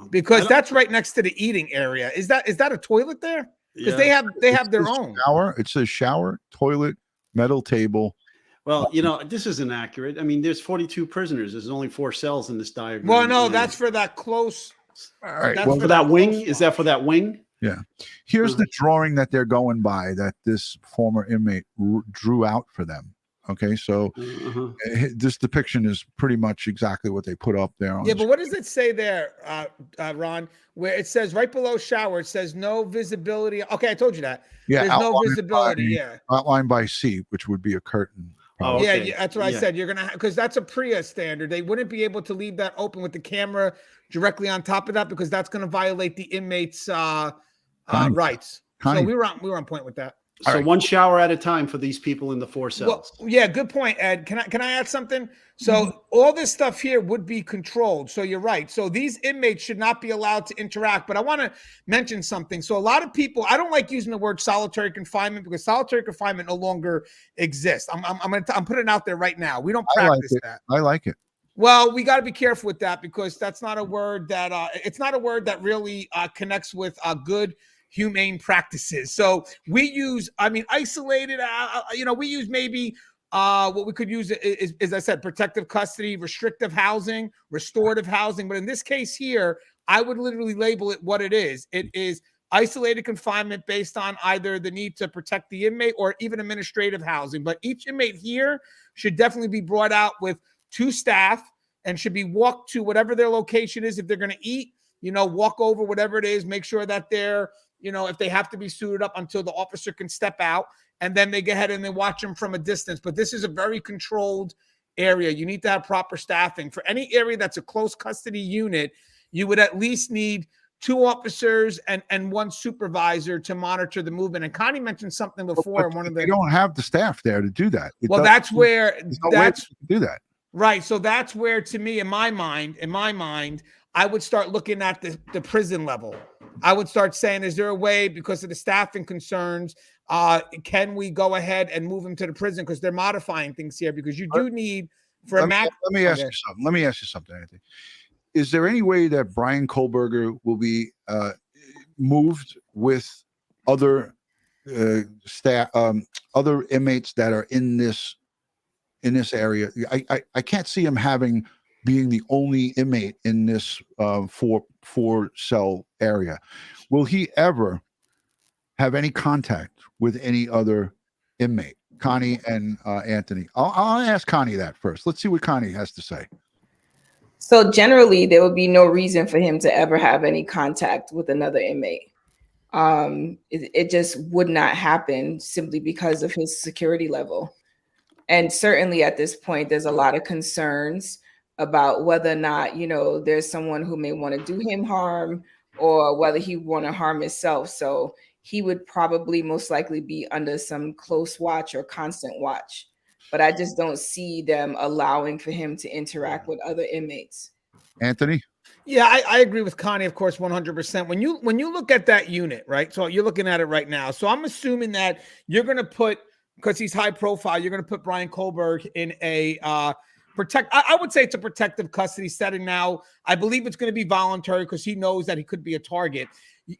because that's right next to the eating area. Is that a toilet there? Because they have their own shower. It says shower, toilet, metal table. Well, this is inaccurate. I mean, there's 42 prisoners. There's only 4 cells in this diagram. Well, no, that's for that close. All right. Well, for that wing? Is that for that wing? Yeah. Here's the drawing that they're going by, that this former inmate drew out for them. Okay, so this depiction is pretty much exactly what they put up there. Yeah, but what does it say there, Ron? Where it says right below shower, it says no visibility. Okay, I told you that. Yeah, there's no visibility. Outlined by C, which would be a curtain. Oh, okay. Yeah, that's what I said. You're gonna, because that's a PREA standard. They wouldn't be able to leave that open with the camera directly on top of that, because that's going to violate the inmate's rights. So we were on point with that. So right. one shower at a time for these people in the 4 cells. Well, yeah, good point, Ed. Can I add something? So all this stuff here would be controlled. So you're right. So these inmates should not be allowed to interact. But I want to mention something. So a lot of people, I don't like using the word solitary confinement because solitary confinement no longer exists. I'm putting it out there right now. We don't practice that. I like it. Well, we got to be careful with that because that's not a word that it's not a word that really connects with good humane practices. So we use, isolated, we use maybe what we could use is, as I said, protective custody, restrictive housing, restorative housing. But in this case here, I would literally label it what it is. It is isolated confinement based on either the need to protect the inmate or even administrative housing. But each inmate here should definitely be brought out with 2 staff and should be walked to whatever their location is. If they're going to eat, walk over whatever it is, make sure that they're, if they have to be suited up until the officer can step out, and then they go ahead and they watch them from a distance. But this is a very controlled area. You need to have proper staffing. For any area that's a close custody unit, you would at least need 2 officers and 1 supervisor to monitor the movement. And Connie mentioned something before. They don't have the staff there to do that. That's where that's do that. Right. So that's where, to me, in my mind, I would start looking at the prison level. I would start saying, is there a way, because of the staffing concerns, can we go ahead and move them to the prison? Because they're modifying things here, because you do need for a max. Let me ask you something, Anthony. Is there any way that Bryan Kohberger will be moved with other staff, other inmates that are in this area? I can't see him being the only inmate in this 4 cell area. Will he ever have any contact with any other inmate? Connie and Anthony. I'll ask Connie that first. Let's see what Connie has to say. So generally, there would be no reason for him to ever have any contact with another inmate. It just would not happen simply because of his security level. And certainly at this point, there's a lot of concerns about whether or not, there's someone who may want to do him harm or whether he want to harm himself. So he would probably most likely be under some close watch or constant watch. But I just don't see them allowing for him to interact with other inmates. Anthony? Yeah, I agree with Connie, of course, 100%. When you look at that unit, right? So you're looking at it right now. So I'm assuming that you're going to put, because he's high profile, you're going to put Bryan Kohberger in a I would say it's a protective custody setting now. I believe it's going to be voluntary because he knows that he could be a target.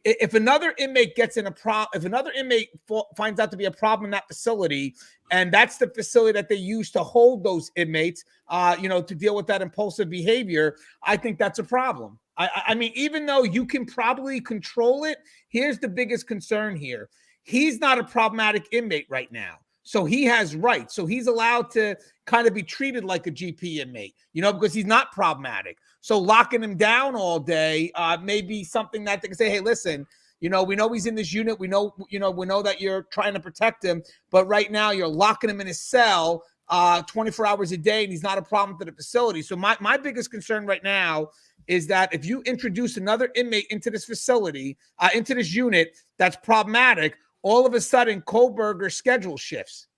If another inmate gets in if another inmate finds out to be a problem in that facility, and that's the facility that they use to hold those inmates, to deal with that impulsive behavior, I think that's a problem. I mean, even though you can probably control it, here's the biggest concern here. He's not a problematic inmate right now. So he has rights. So he's allowed to kind of be treated like a GP inmate, because he's not problematic. So locking him down all day may be something that they can say, hey, listen, we know he's in this unit. We know that you're trying to protect him. But right now you're locking him in his cell 24 hours a day, and he's not a problem to the facility. So my biggest concern right now is that if you introduce another inmate into this facility, into this unit that's problematic, all of a sudden Kobherger's schedule shifts,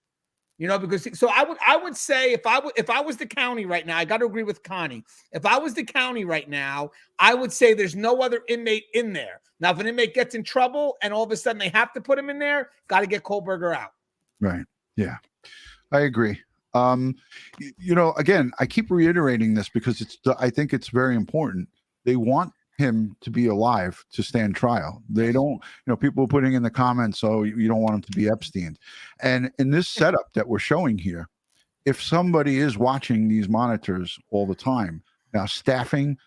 because so I would say if I was the county right now, I got to agree with Connie. If I was the county right now, I would say there's no other inmate in there. Now, if an inmate gets in trouble and all of a sudden they have to put him in there, got to get Kobherger out. Right. Yeah, I agree. Again, I keep reiterating this because I think it's very important. They want him to be alive to stand trial. They don't, people putting in the comments, oh, you don't want him to be Epstein. And in this setup that we're showing here, if somebody is watching these monitors all the time, now staffing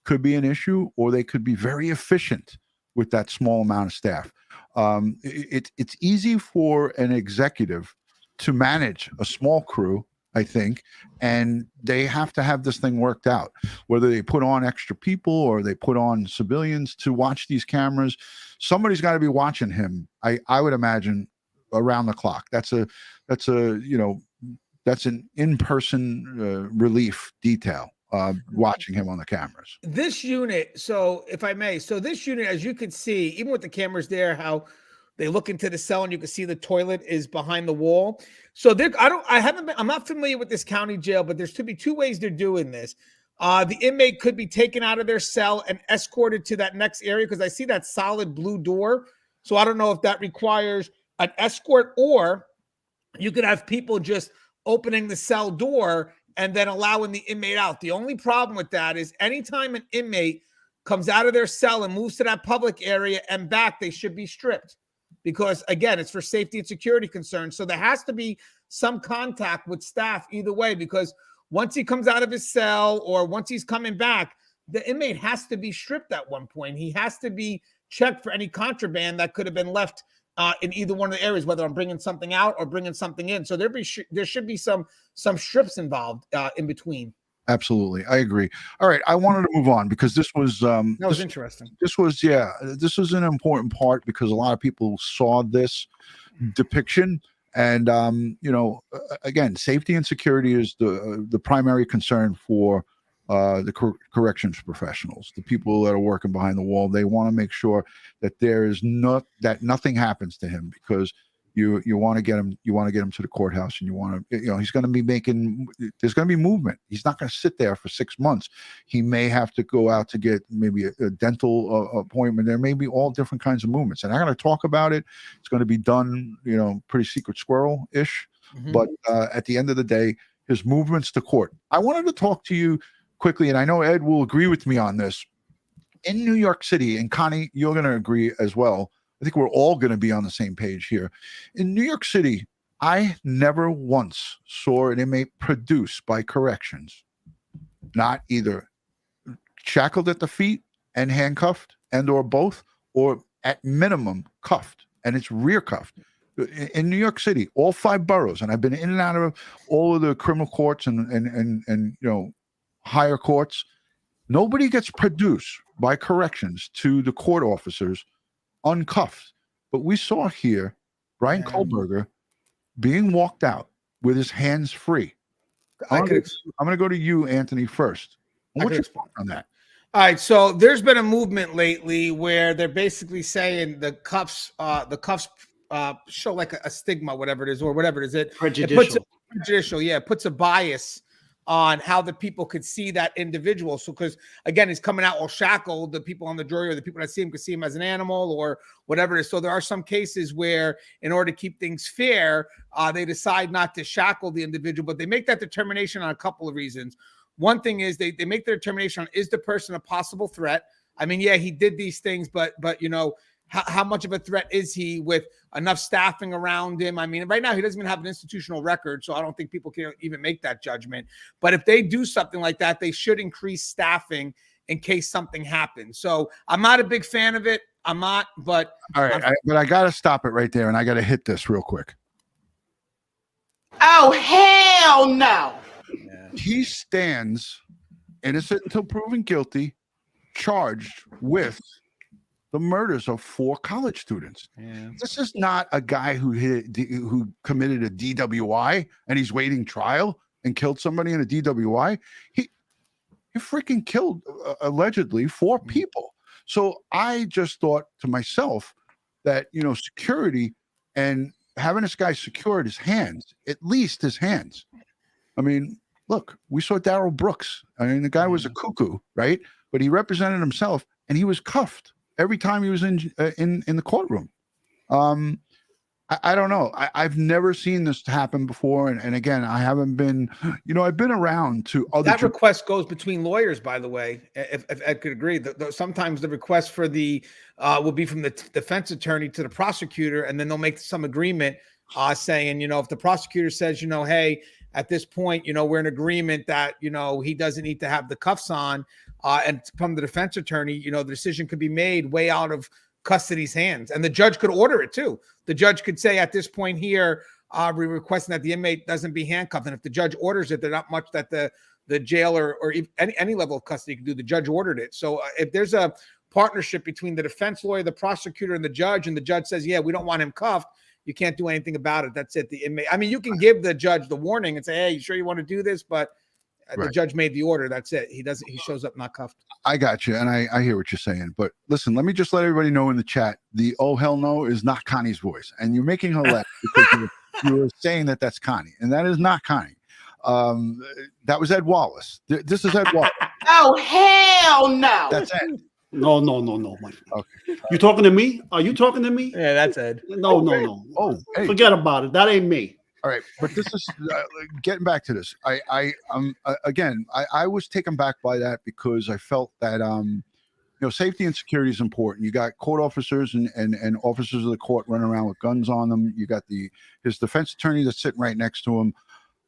could be an issue, or they could be very efficient with that small amount of staff. It's easy for an executive to manage a small crew, I think, and they have to have this thing worked out, whether they put on extra people or they put on civilians to watch these cameras. Somebody's got to be watching him. I would imagine around the clock. That's an in-person relief detail, watching him on the cameras. This unit, so if I may, this unit, as you can see, even with the cameras there, how They look into the cell and you can see the toilet is behind the wall. So I'm not familiar with this county jail, but there's to be two ways they're doing this. The inmate could be taken out of their cell and escorted to that next area, because I see that solid blue door. So I don't know if that requires an escort, or you could have people just opening the cell door and then allowing the inmate out. The only problem with that is anytime an inmate comes out of their cell and moves to that public area and back, they should be stripped, because again, it's for safety and security concerns. So there has to be some contact with staff either way, because once he comes out of his cell or once he's coming back, the inmate has to be stripped at one point. He has to be checked for any contraband that could have been left in either one of the areas, whether I'm bringing something out or bringing something in. So there should be some strips involved in between. Absolutely, I agree. All right, I wanted to move on because this was Interesting. This was an important part, because a lot of people saw this depiction, and again, safety and security is the primary concern for the corrections professionals, the people that are working behind the wall. They want to make sure that that nothing happens to him, because you want to get him to the courthouse, and he's going to be there's going to be movement. He's not going to sit there for 6 months. He may have to go out to get maybe a dental appointment. There may be all different kinds of movements, and I'm going to talk about it. It's going to be done, pretty secret squirrel-ish. Mm-hmm. But at the end of the day, his movements to court. I wanted to talk to you quickly, and I know Ed will agree with me on this. In New York City, and Connie, you're going to agree as well, I think we're all going to be on the same page here. In New York City, I never once saw an inmate produced by corrections, not either shackled at the feet and handcuffed and or both, or at minimum cuffed, and it's rear cuffed. In New York City, all 5 boroughs, and I've been in and out of all of the criminal courts and higher courts, nobody gets produced by corrections to the court officers uncuffed. But we saw here Bryan Kohberger being walked out with his hands free. I'm going to go to you, Anthony, first. What's your thought on that? All right, so there's been a movement lately where they're basically saying the cuffs show like a stigma, whatever it is, or whatever it is. Prejudicial, it puts a bias on how the people could see that individual. So, because again, he's coming out all shackled, the people on the jury or the people that see him could see him as an animal or whatever it is. So there are some cases where, in order to keep things fair, they decide not to shackle the individual, but they make that determination on a couple of reasons. One thing is they make the determination on, is the person a possible threat? I mean, yeah, he did these things, but how much of a threat is he with enough staffing around him? I mean, right now he doesn't even have an institutional record, so I don't think people can even make that judgment. But if they do something like that, they should increase staffing in case something happens. So I'm not a big fan of it. I'm not, but all right. But I got to stop it right there, and I got to hit this real quick. Oh, hell no. He stands innocent until proven guilty, charged with the murders of 4 college students. Yeah. This is not a guy who committed a DWI and he's waiting trial and killed somebody in a DWI. He freaking killed allegedly 4 people. So I just thought to myself that, security and having this guy secured his hands, at least his hands. I mean, look, we saw Darrell Brooks. I mean, the guy was a cuckoo, right? But he represented himself, and he was cuffed every time he was in the courtroom. I don't know. I've never seen this happen before. And again, I haven't been, I've been around to other. That request goes between lawyers, by the way, if Ed could agree. Sometimes the request for will be from the defense attorney to the prosecutor, and then they'll make some agreement saying, if the prosecutor says, hey, at this point, we're in agreement that, he doesn't need to have the cuffs on. And from the defense attorney, the decision could be made way out of custody's hands. And the judge could order it too. The judge could say at this point here, we're requesting that the inmate doesn't be handcuffed. And if the judge orders it, there's not much that the jail or any level of custody can do. The judge ordered it. So if there's a partnership between the defense lawyer, the prosecutor, and the judge says, yeah, we don't want him cuffed, you can't do anything about it. That's it. The inmate. I mean, you can give the judge the warning and say, hey, you sure you want to do this? But The Right. judge made the order. That's it. He doesn't. He shows up not cuffed. I got you, and I hear what you're saying. But listen, let me just let everybody know in the chat, the "oh hell no" is not Connie's voice, and you're making her laugh because you were saying that that's Connie, and that is not Connie. That was Ed Wallace. This is Ed Wallace. Oh, hell no. That's Ed. No, Mike. Okay. You talking to me? Are you talking to me? Yeah, that's Ed. No. Oh, hey. Forget about it. That ain't me. All right, but this is getting back to this. Again, I was taken back by that because I felt that safety and security is important. You got court officers and officers of the court running around with guns on them. You got his defense attorney that's sitting right next to him.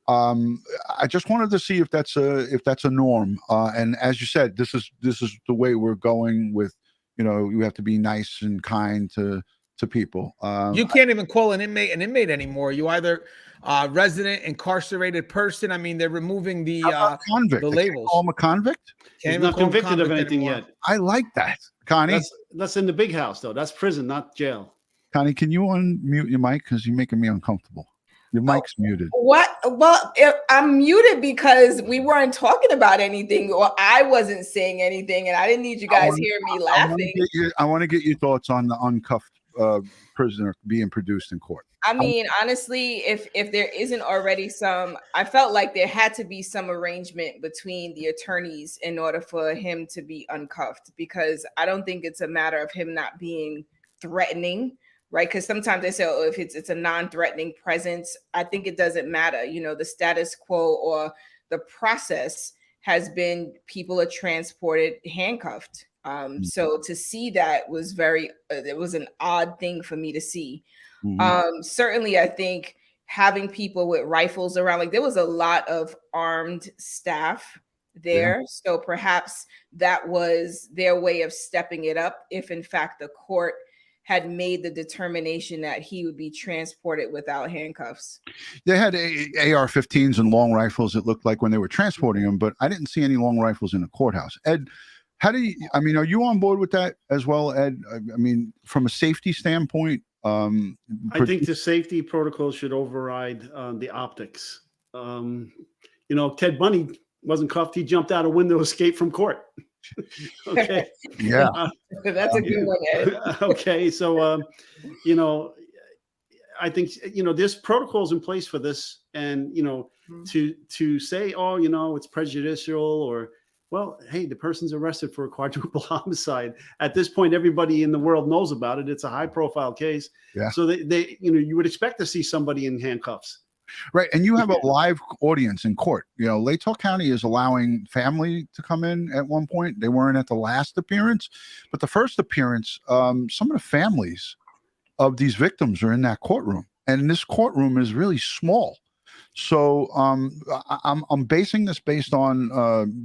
I just wanted to see if that's a norm. And as you said, this is the way we're going with. You have to be nice and kind to people. You can't even call an inmate anymore. You either resident, incarcerated person. I mean, they're removing the convict. the labels. Call him a convict. He's not convicted of anything yet. I like that, Connie. That's in the big house, though. That's prison, not jail. Connie, can you unmute your mic because you're making me uncomfortable? Your mic's muted. What? Well, I'm muted because we weren't talking about anything, or I wasn't saying anything, and I didn't need you guys hearing me laughing. I want to get your thoughts on the uncuffed prisoner being produced in court. I mean, honestly, if there isn't already I felt like there had to be some arrangement between the attorneys in order for him to be uncuffed, because I don't think it's a matter of him not being threatening, right? Because sometimes they say, oh, if it's a non-threatening presence, I think it doesn't matter. The status quo or the process has been people are transported handcuffed. So to see that was it was an odd thing for me to see. Mm-hmm. Certainly, I think having people with rifles around, like there was a lot of armed staff there. Yeah. So perhaps that was their way of stepping it up if in fact the court had made the determination that he would be transported without handcuffs. They had AR-15s and long rifles, it looked like, when they were transporting him, but I didn't see any long rifles in the courthouse. Ed, are you on board with that as well, Ed? I mean, from a safety standpoint, I think the safety protocol should override the optics. Ted Bundy wasn't cuffed. He jumped out a window, escaped from court. Okay. Yeah. That's a good one, Ed. Okay. So, I think, there's protocols in place for this, and, to say, oh, it's prejudicial, or, well, hey, the person's arrested for a quadruple homicide. At this point, everybody in the world knows about it. It's a high profile case. Yeah. So they you would expect to see somebody in handcuffs. Right. And you have a live audience in court. Latah County is allowing family to come in at one point. They weren't at the last appearance, but the first appearance, some of the families of these victims are in that courtroom. And this courtroom is really small. So I'm basing this based on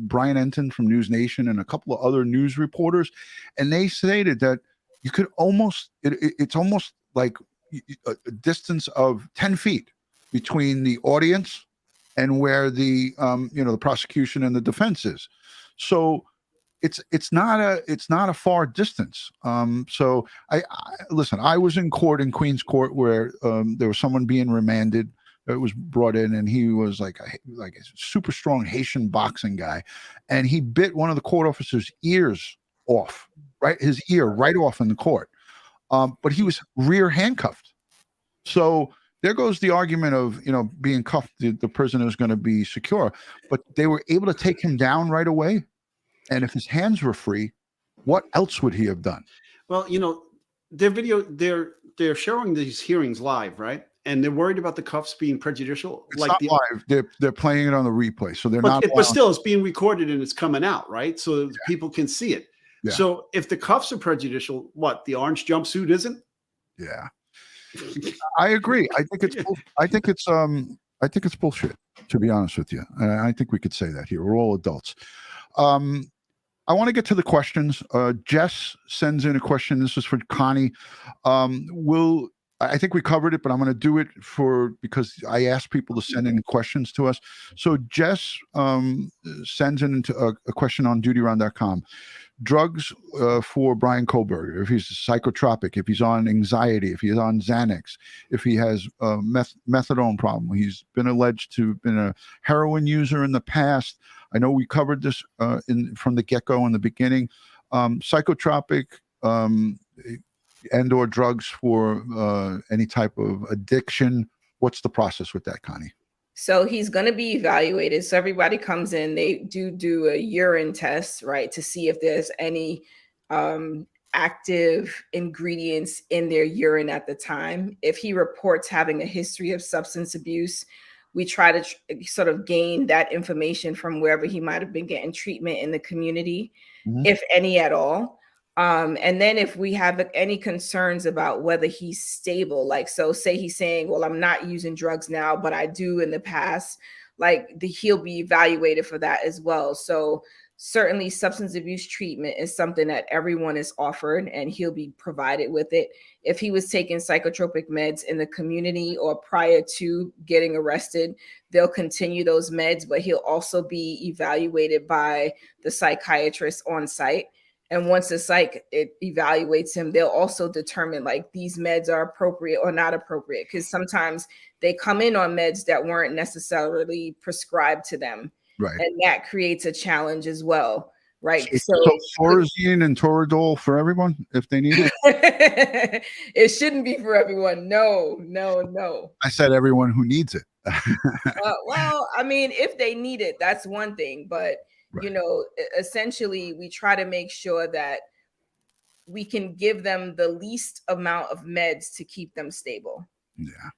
Brian Enton from News Nation and a couple of other news reporters. And they stated that you could it's almost like a distance of 10 feet between the audience and where the the prosecution and the defense is. So it's not a far distance. So I listen, I was in court in Queens Court where there was someone being remanded. It was brought in, and he was like a super strong Haitian boxing guy, and he bit one of the court officers' ears off, right, his ear right off in the court. But he was rear handcuffed. So there goes the argument of being cuffed. The prisoner is going to be secure, but they were able to take him down right away. And if his hands were free, what else would he have done? Well, they're showing these hearings live, right? And they're worried about the cuffs being prejudicial. It's not live. They're playing it on the replay, so but still, it's being recorded and it's coming out, right? So people can see it. Yeah. So if the cuffs are prejudicial, what, the orange jumpsuit isn't? Yeah, I agree. I think it's bullshit. To be honest with you, I think we could say that here. We're all adults. I want to get to the questions. Jess sends in a question. This is for Connie. I think we covered it, but I'm going to do it because I asked people to send in questions to us. So Jess sends in a question on DutyRon.com. drugs for Bryan Kohberger, if he's psychotropic, if he's on anxiety, if he's on Xanax, if he has a methadone problem, he's been alleged to have been a heroin user in the past. I know we covered this from the get-go in the beginning. Psychotropic and or drugs for any type of addiction. What's the process with that, Connie? So he's going to be evaluated. So everybody comes in, they do a urine test, right, to see if there's any active ingredients in their urine at the time. If he reports having a history of substance abuse, we try to sort of gain that information from wherever he might have been getting treatment in the community, if any at all. And then if we have any concerns about whether he's stable, like, so say he's saying, well, I'm not using drugs now, but I do in the past, like he'll be evaluated for that as well. So certainly substance abuse treatment is something that everyone is offered and he'll be provided with it. If he was taking psychotropic meds in the community or prior to getting arrested, they'll continue those meds, but he'll also be evaluated by the psychiatrist on site. And once the psych evaluates him, they'll also determine like these meds are appropriate or not appropriate, because sometimes they come in on meds that weren't necessarily prescribed to them. Right. And that creates a challenge as well. Right. So Thorazine and Toradol for everyone if they need it? It shouldn't be for everyone. No. I said everyone who needs it. Well, I mean, if they need it, that's one thing. But right. You know, essentially, we try to make sure that we can give them the least amount of meds to keep them stable. Yeah.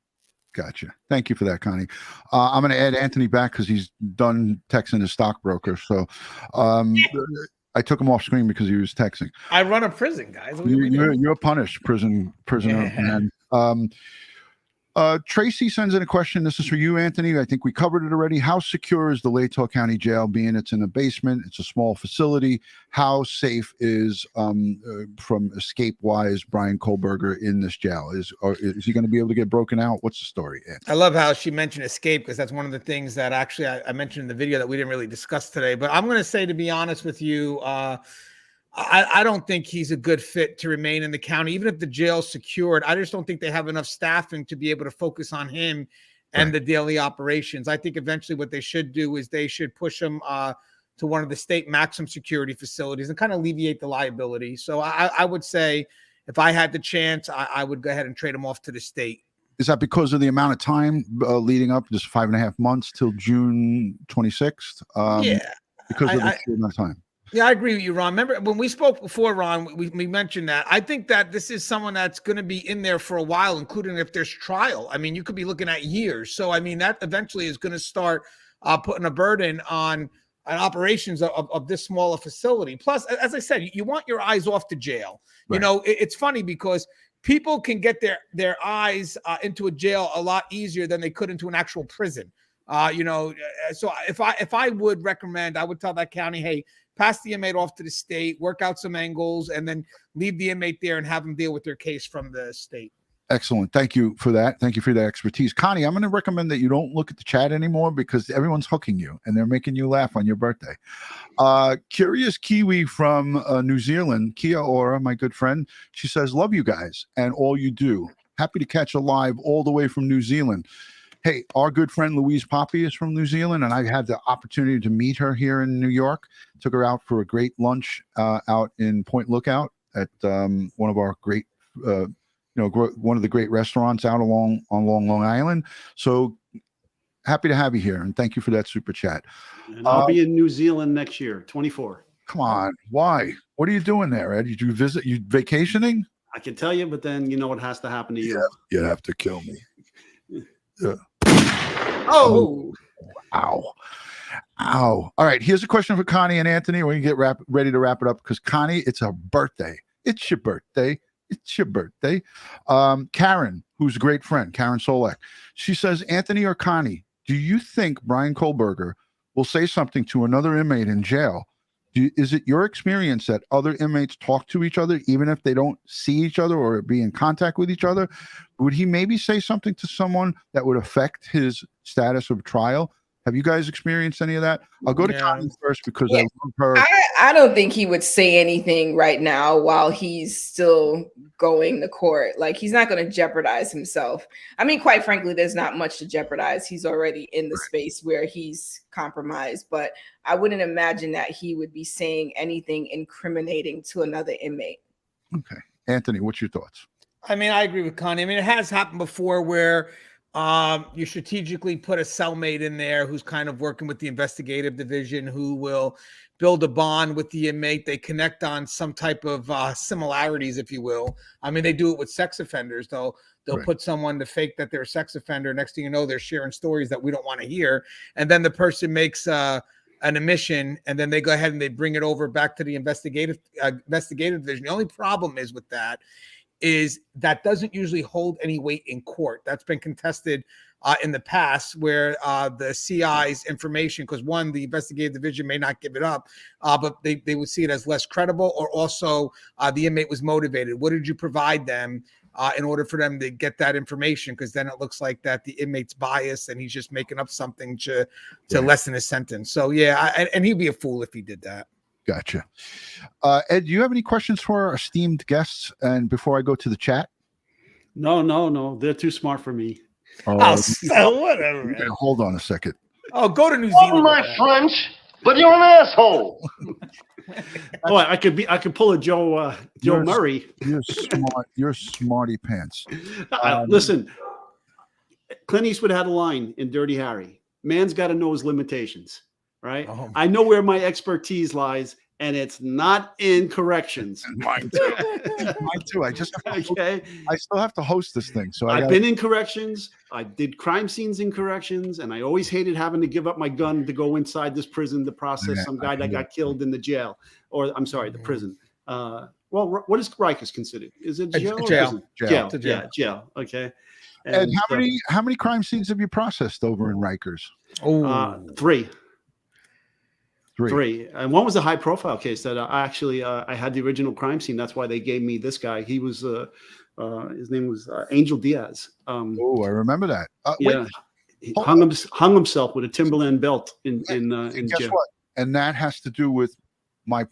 Gotcha. Thank you for that, Connie. I'm going to add Anthony back because he's done texting his stockbroker. So I took him off screen because he was texting. I run a prison, guys. You're punished, prisoner. Yeah. Man. Tracy sends in a question. This is for you, Anthony. I think we covered it already. How secure is the Latah County Jail, being it's in a basement? It's a small facility. How safe is, from escape-wise, Bryan Kohberger in this jail? Is he going to be able to get broken out? What's the story, Anthony? I love how she mentioned escape, because that's one of the things that actually I mentioned in the video that we didn't really discuss today. But I'm going to say, to be honest with you, I don't think he's a good fit to remain in the county, even if the jail's secured. I just don't think they have enough staffing to be able to focus on him and the daily operations. I think eventually what they should do is they should push him to one of the state maximum security facilities and kind of alleviate the liability. So I would say if I had the chance, I would go ahead and trade him off to the state. Is that because of the amount of time leading up, just 5.5 months till June 26th? Yeah. Because of the amount of time. Yeah, I agree with you, Ron. Remember when we spoke before, Ron, we mentioned that. I think that this is someone that's going to be in there for a while, including if there's trial. I mean, you could be looking at years. So, I mean, that eventually is going to start putting a burden on operations of this smaller facility. Plus, as I said, you want your eyes off the jail. Right. You know, it's funny because people can get their eyes into a jail a lot easier than they could into an actual prison. You know, so if I would recommend, I would tell that county, hey, pass the inmate off to the state, work out some angles, and then leave the inmate there and have them deal with their case from the state. Excellent. Thank you for that. Thank you for that expertise. Connie, I'm going to recommend that you don't look at the chat anymore because everyone's hooking you and they're making you laugh on your birthday. Curious Kiwi from New Zealand, Kia Ora, my good friend. She says, love you guys and all you do. Happy to catch a live all the way from New Zealand. Hey, our good friend Louise Poppy is from New Zealand, and I had the opportunity to meet her here in New York. Took her out for a great lunch out in Point Lookout at one of our great, one of the great restaurants out along Long Island. So happy to have you here, and thank you for that super chat. And I'll be in New Zealand next year, 24. Come on, why? What are you doing there, Ed? Did you visit? You vacationing? I can tell you, but then you know what has to happen to you. Yeah, you'd have to kill me. Yeah. Oh, ow. All right. Here's a question for Connie and Anthony. We're going to get ready to wrap it up because Connie, it's her birthday. It's your birthday. It's your birthday. Karen, who's a great friend, Karen Solek. She says, Anthony or Connie, do you think Bryan Kohberger will say something to another inmate in jail? Is it your experience that other inmates talk to each other, even if they don't see each other or be in contact with each other? Would he maybe say something to someone that would affect his status of trial? Have you guys experienced any of that? I'll go to Yeah. Connie first because Yeah. I love her. I don't think he would say anything right now while he's still going to court. Like, he's not going to jeopardize himself. I mean, quite frankly, there's not much to jeopardize. He's already in the space where he's compromised, but I wouldn't imagine that he would be saying anything incriminating to another inmate. Okay. Anthony, what's your thoughts? I mean, I agree with Connie. I mean, it has happened before where you strategically put a cellmate in there who's kind of working with the investigative division, who will build a bond with the inmate. They connect on some type of similarities, if you will. I mean, they do it with sex offenders, though. They'll put someone to fake that they're a sex offender. Next thing you know, they're sharing stories that we don't want to hear. And then the person makes an admission, and then they go ahead and they bring it over back to the investigative division. The only problem is with that is that doesn't usually hold any weight in court. That's been contested in the past, where the CI's information, because one, the investigative division may not give it up, but they would see it as less credible, or also the inmate was motivated. What did you provide them in order for them to get that information? Because then it looks like that the inmate's biased and he's just making up something to lessen his sentence. So yeah, and he'd be a fool if he did that. Gotcha. Ed, do you have any questions for our esteemed guests? And before I go to the chat? No. They're too smart for me. Whatever. Okay, hold on a second. Oh, go to New Zealand. my French, but you're an asshole. Oh, I could pull a Joe Murray. You're smart. You're smarty pants. Listen, Clint Eastwood had a line in Dirty Harry. Man's got to know his limitations, right? Oh. I know where my expertise lies, and it's not in corrections. Mine too. Mine too. I still have to host this thing. So I've been in corrections. I did crime scenes in corrections, and I always hated having to give up my gun to go inside this prison to process some guy that got killed in the jail, or I'm sorry, the prison. Well, what is Rikers considered? Is it jail? Or Jail. Jail. Jail. Yeah, jail. Okay. And how many crime scenes have you processed over in Rikers? Three. And one was a high profile case that I had the original crime scene. That's why they gave me this guy. He was his name was Angel Diaz. I remember that. Yeah, he hung himself with a Timberland belt in guess jail. what? And that has to do with my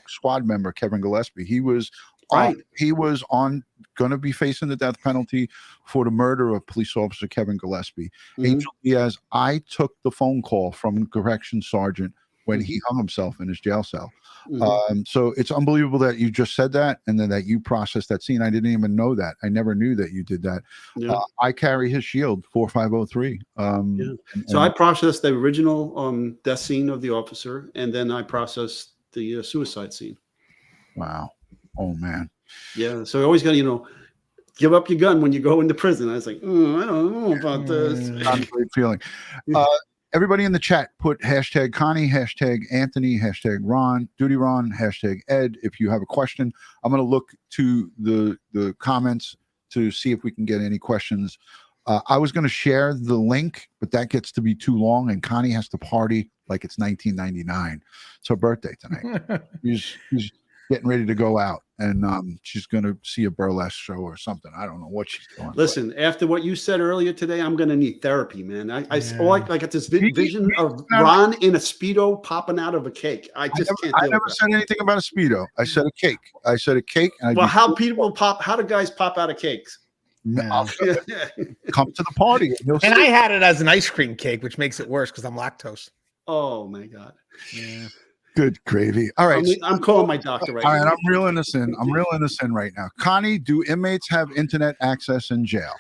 squad member Kevin Gillespie. He was going to be facing the death penalty for the murder of police officer Kevin Gillespie. Mm-hmm. Angel Diaz. I took the phone call from corrections sergeant when he hung himself in his jail cell. Mm-hmm. So it's unbelievable that you just said that, and then that you processed that scene. I didn't even know that. I never knew that you did that. Yeah. I carry his shield 4503. So I processed the original death scene of the officer, and then I processed the suicide scene. Wow. Oh man. Yeah. So I always got to, give up your gun when you go into prison. I was like, I don't know about this. Not a great feeling. Everybody in the chat, put hashtag Connie, hashtag Anthony, hashtag Ron, DutyRon, hashtag Ed. If you have a question, I'm going to look to the comments to see if we can get any questions. I was going to share the link, but that gets to be too long, and Connie has to party like it's 1999. It's her birthday tonight. She's getting ready to go out, and she's going to see a burlesque show or something. I don't know what she's doing. Listen, after what you said earlier today, I'm going to need therapy, man. I got this vision of Ron in a Speedo popping out of a cake. I never said anything about a Speedo. I said a cake. And how do guys pop out of cakes? Come to the party. And I had it as an ice cream cake, which makes it worse because I'm lactose. Oh my God. Yeah. Good gravy. All right. I'm calling my doctor right now. All right. I'm reeling this in right now. Connie, do inmates have internet access in jail?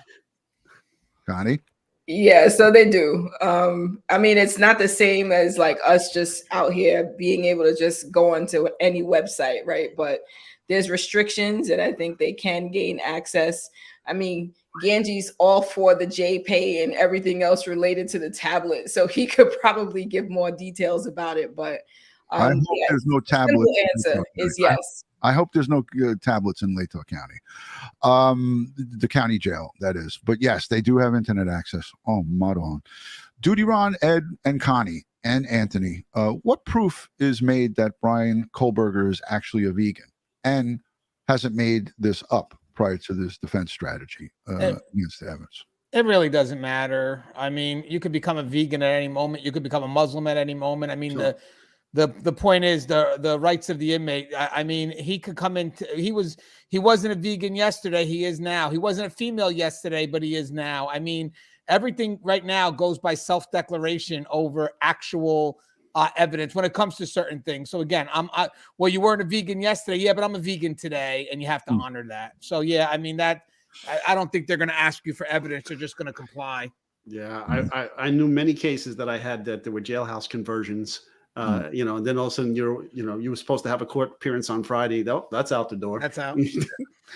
Connie? Yeah, so they do. I mean, it's not the same as like us just out here being able to just go onto any website, right? But there's restrictions, and I think they can gain access. I mean, Ganji's all for the JPay and everything else related to the tablet, so he could probably give more details about it. But I hope there's no tablets. The answer is yes. I hope there's no tablets in Latah County, the county jail, that is. But yes, they do have internet access. Oh, mud on. DutyRon, Ed, and Connie, and Anthony, what proof is made that Bryan Kohberger is actually a vegan and hasn't made this up prior to this defense strategy against Evans? It really doesn't matter. I mean, you could become a vegan at any moment. You could become a Muslim at any moment. I mean, Sure. the point is the rights of the inmate. I mean, he could come in. He wasn't a vegan yesterday. He is now. He wasn't a female yesterday, but he is now. I mean, everything right now goes by self-declaration over actual evidence when it comes to certain things. So again, well, you weren't a vegan yesterday. Yeah, but I'm a vegan today, and you have to honor that. So yeah, I mean that. I don't think they're going to ask you for evidence. They're just going to comply. Yeah, I knew many cases that I had that there were jailhouse conversions. You know, and then all of a sudden you were supposed to have a court appearance on Friday. That's out the door. That's out.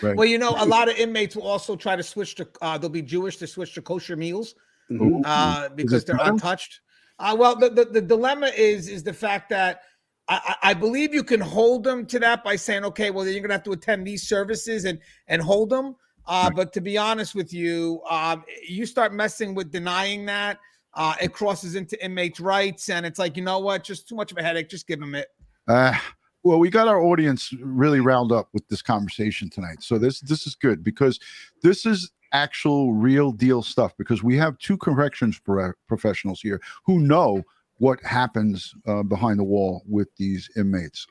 Right. Well, you know, a lot of inmates will also try to switch to. They'll be Jewish to switch to kosher meals because they're untouched. Well, the dilemma is the fact that I believe you can hold them to that by saying, okay, well, then you're going to have to attend these services and hold them. But to be honest with you, you start messing with denying that, it crosses into inmates' rights, and it's like, you know what, just too much of a headache. Just give them it. Well, we got our audience really riled up with this conversation tonight, so this is good because this is actual real deal stuff. Because we have two corrections professionals here who know what happens behind the wall with these inmates.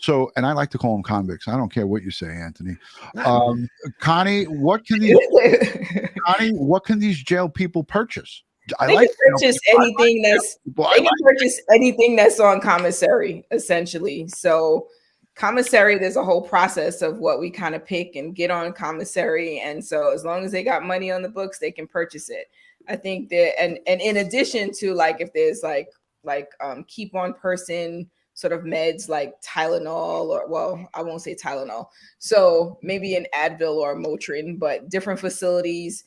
So, and I like to call them convicts. I don't care what you say, Anthony. Connie, what can these jail people purchase? They can purchase anything that's on commissary, essentially. So commissary, there's a whole process of what we kind of pick and get on commissary. And so as long as they got money on the books, they can purchase it. I think that, and in addition to, like, if there's like keep on person sort of meds like Tylenol, or, well, I won't say Tylenol. So maybe an Advil or a Motrin, but different facilities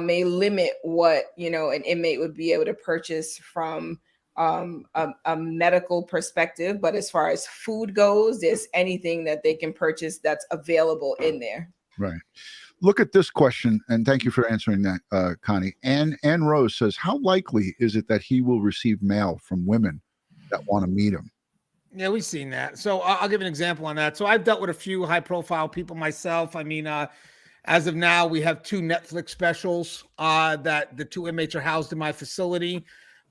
may limit what, you know, an inmate would be able to purchase from a medical perspective. But as far as food goes, there's anything that they can purchase that's available in there. Right. Look at this question, and thank you for answering that, Connie. Ann Rose says, how likely is it that he will receive mail from women that want to meet him? Yeah, we've seen that. So I'll give an example on that. So I've dealt with a few high-profile people myself. I mean, as of now, we have 2 Netflix specials that the 2 inmates are housed in my facility.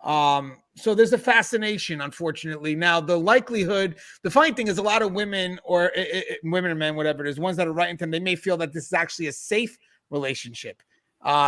So there's a fascination, unfortunately. Now, the likelihood, the funny thing is a lot of women or women or men, whatever it is, ones that are writing to them, they may feel that this is actually a safe relationship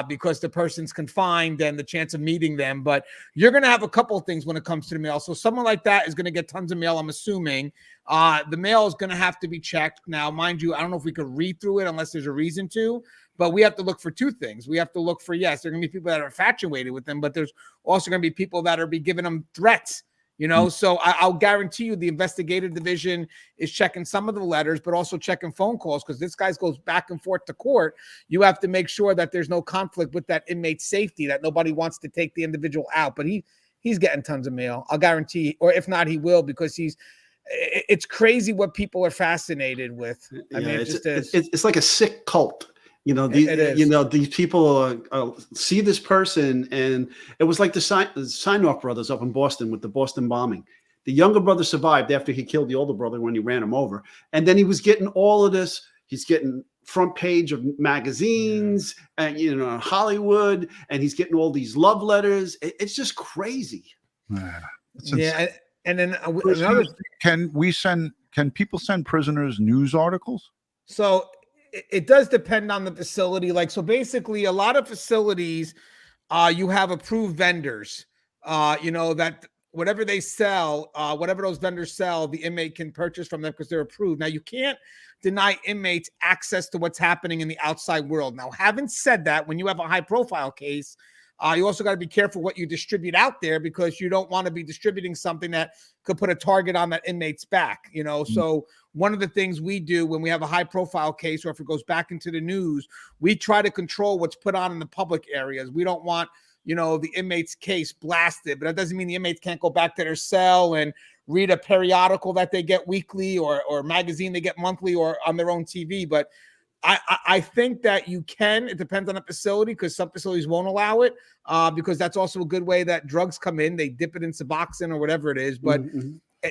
because the person's confined and the chance of meeting them. But you're going to have a couple of things when it comes to the mail. So someone like that is going to get tons of mail, I'm assuming. The mail is going to have to be checked. Now, mind you, I don't know if we could read through it unless there's a reason to, but we have to look for 2 things. We have to look for, yes, there are going to be people that are infatuated with them, but there's also going to be people that are be giving them threats, you know? So I'll guarantee you the investigative division is checking some of the letters, but also checking phone calls, because this guy goes back and forth to court. You have to make sure that there's no conflict with that inmate's safety, that nobody wants to take the individual out, but he's getting tons of mail. I'll guarantee, or if not, he will, because it's crazy what people are fascinated with. I mean, it's like a sick cult. You know, these people see this person, and it was like the Signoff brothers up in Boston with the Boston bombing. The younger brother survived after he killed the older brother when he ran him over. And then he was getting all of this. He's getting front page of magazines and, you know, Hollywood, and he's getting all these love letters. It's just crazy. Yeah. And then can people send prisoners news articles? So it does depend on the facility. Like, so basically a lot of facilities, you have approved vendors, you know, that whatever they sell, whatever those vendors sell, the inmate can purchase from them because they're approved. Now, you can't deny inmates access to what's happening in the outside world. Now, having said that, when you have a high profile case, you also got to be careful what you distribute out there, because you don't want to be distributing something that could put a target on that inmate's back, you know? So one of the things we do when we have a high profile case, or if it goes back into the news, we try to control what's put on in the public areas. We don't want, you know, the inmate's case blasted, but that doesn't mean the inmates can't go back to their cell and read a periodical that they get weekly, or magazine they get monthly, or on their own TV. But I think that you can. It depends on the facility, because some facilities won't allow it, because that's also a good way that drugs come in. They dip it in Suboxone or whatever it is. But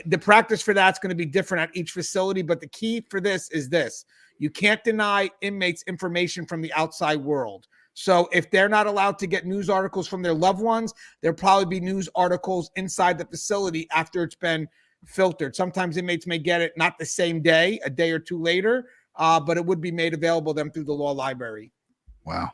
the practice for that's going to be different at each facility. But the key for this is this: you can't deny inmates information from the outside world. So if they're not allowed to get news articles from their loved ones, there'll probably be news articles inside the facility after it's been filtered. Sometimes inmates may get it not the same day, a day or two later, but it would be made available to them through the law library. Wow.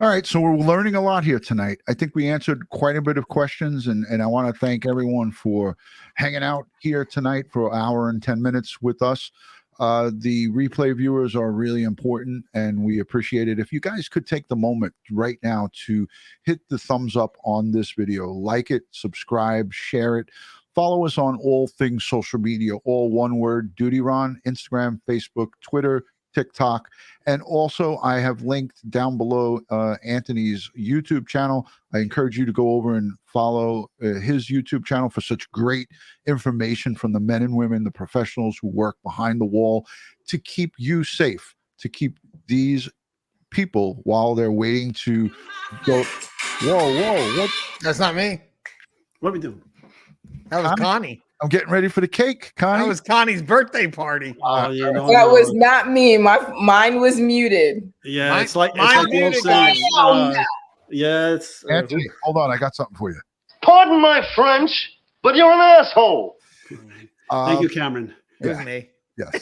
All right, so we're learning a lot here tonight. I think we answered quite a bit of questions, and I want to thank everyone for hanging out here tonight for an hour and 10 minutes with us. The replay viewers are really important, and we appreciate it. If you guys could take the moment right now to hit the thumbs up on this video, like it, subscribe, share it. Follow us on all things social media, all one word, DutyRon, Instagram, Facebook, Twitter, TikTok. And also I have linked down below Anthony's YouTube channel. I encourage you to go over and follow his YouTube channel for such great information from the men and women, the professionals who work behind the wall to keep you safe, to keep these people while they're waiting to go. Whoa, what? That's not me. What are we doing? That was Connie. I'm getting ready for the cake, Connie. That was Connie's birthday party. Oh, you know, That was not me. Mine was muted. Yeah, it's like mine's the old muted, saying. guys. Yeah, it's Anthony, hold on. I got something for you. Pardon my French, but you're an asshole. thank you, Cameron. It was me. Yes.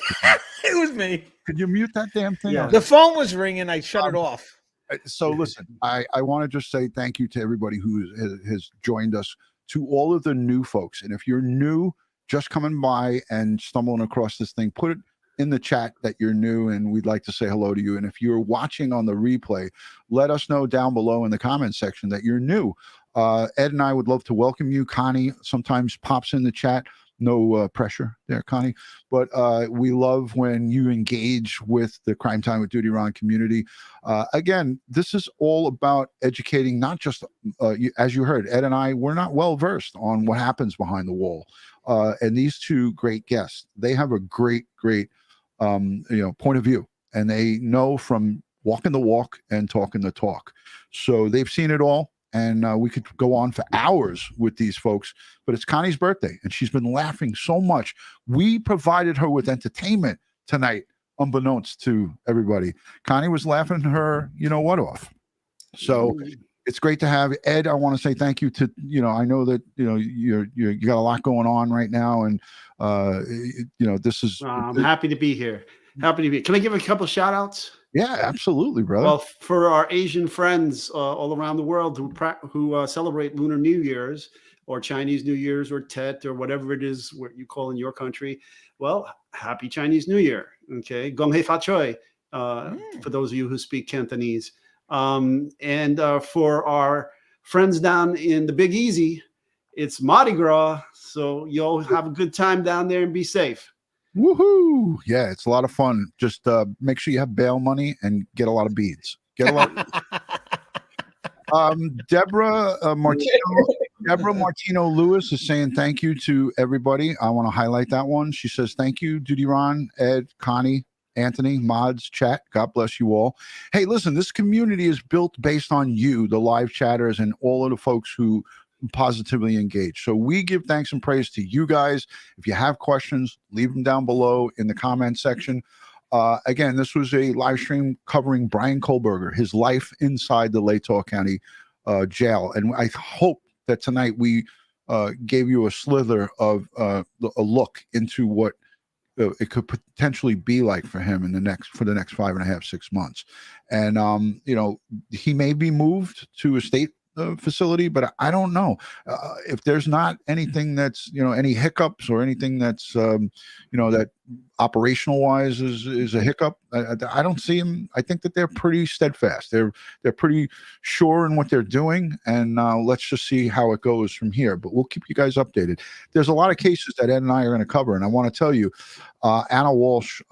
It was me. Could you mute that damn thing? Yeah. The phone was ringing. I shut it off. So listen, I want to just say thank you to everybody who has joined us, to all of the new folks. And if you're new, just coming by and stumbling across this thing, put it in the chat that you're new, and we'd like to say hello to you. And if you're watching on the replay, let us know down below in the comment section that you're new. Ed and I would love to welcome you. Connie sometimes pops in the chat. No pressure there, Connie. But we love when you engage with the Crime Time with DutyRon community. Again, this is all about educating, not just, as you heard, Ed and I, we're not well versed on what happens behind the wall. And these two great guests, they have a great point of view. And they know from walking the walk and talking the talk. So they've seen it all. And we could go on for hours with these folks, but it's Connie's birthday, and she's been laughing so much. We provided her with entertainment tonight, unbeknownst to everybody. Connie was laughing her, off. So it's great to have Ed. I want to say thank you to, I know that, you got a lot going on right now, and this is. I'm happy to be here. Happy to be. Can I give a couple shout outs? Yeah, absolutely, brother. Well, for our Asian friends all around the world who celebrate Lunar New Year's or Chinese New Year's or Tet or whatever it is what you call in your country, well, happy Chinese New Year. Okay, Gong Hei Fa Choi for those of you who speak Cantonese. And for our friends down in the Big Easy, it's Mardi Gras, so you'll have a good time down there and be safe. Woohoo! Yeah, it's a lot of fun. Just make sure you have bail money and get a lot of beads. Get a lot. Deborah Martino Lewis is saying thank you to everybody. I want to highlight that one. She says thank you, DutyRon, Ed, Connie, Anthony, mods, chat. God bless you all. Hey, listen, this community is built based on you, the live chatters, and all of the folks who positively engaged. So we give thanks and praise to you guys. If you have questions, leave them down below in the comment section. Again, this was a live stream covering Bryan Kohberger, his life inside the Latah County Jail. And I hope that tonight we gave you a slither of a look into what it could potentially be like for him in the next 5.5, 6 months. And he may be moved to a state facility, but I don't know if there's not anything that's any hiccups or anything that's that operational wise is a hiccup. I don't see him. I think that they're pretty steadfast. They're pretty sure in what they're doing, and let's just see how it goes from here. But we'll keep you guys updated. There's a lot of cases that Ed and I are going to cover, and I want to tell you, Anna Walsh,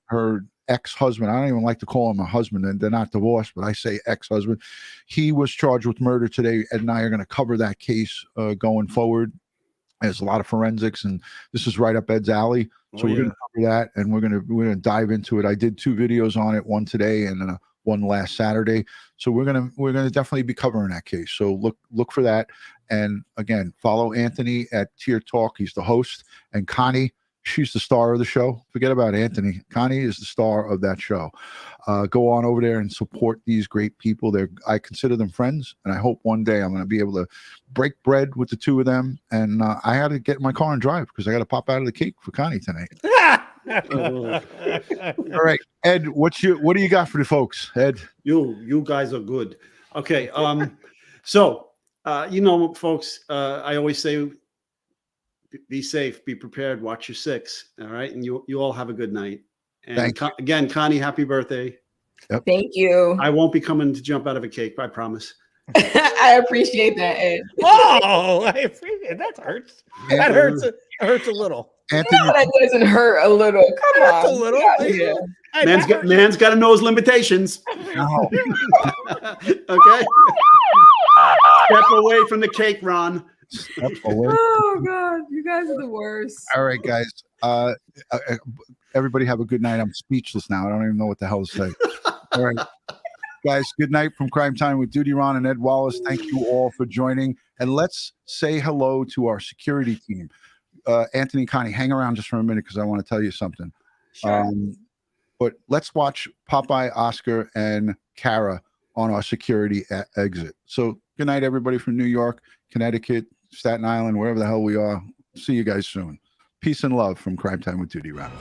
her ex-husband, I don't even like to call him a husband, and they're not divorced, but I say ex-husband. He was charged with murder today. Ed and I are going to cover that case going forward. There's a lot of forensics, and this is right up Ed's alley. So we're going to cover that, and we're going to dive into it. I did 2 videos on it, one today and one last Saturday. So we're going to definitely be covering that case. So look for that. And again, follow Anthony at Tier Talk. He's the host, and Connie. she's the star of the show. Forget about Anthony. Connie is the star of that show. Go on over there and support these great people. I consider them friends, and I hope one day I'm going to be able to break bread with the two of them. And I had to get in my car and drive because I got to pop out of the cake for Connie tonight. All right, Ed, what do you got for the folks, Ed? You guys are good. Okay. So folks, I always say, be safe, be prepared, watch your six. All right. And you all have a good night. And again, Connie, happy birthday. Yep. Thank you. I won't be coming to jump out of a cake, I promise. I appreciate that, Ed. Oh, I appreciate it. That hurts. That hurts. It hurts a little. Anthony, No, that doesn't hurt a little. Come on. A little. Yeah. Man's got to know his limitations. no. Okay. Step away from the cake, Ron. Step away. Oh God, you guys are the worst. All right, guys. Everybody have a good night. I'm speechless now. I don't even know what the hell to say. All right. Guys, good night from Crime Time with DutyRon and Ed Wallace. Thank you all for joining. And let's say hello to our security team. Anthony and Connie, hang around just for a minute because I want to tell you something. Sure. But let's watch Popeye, Oscar, and Kara on our security exit. So good night, everybody from New York, Connecticut, Staten Island, wherever the hell we are. See you guys soon. Peace and love from Crime Time with DutyRon.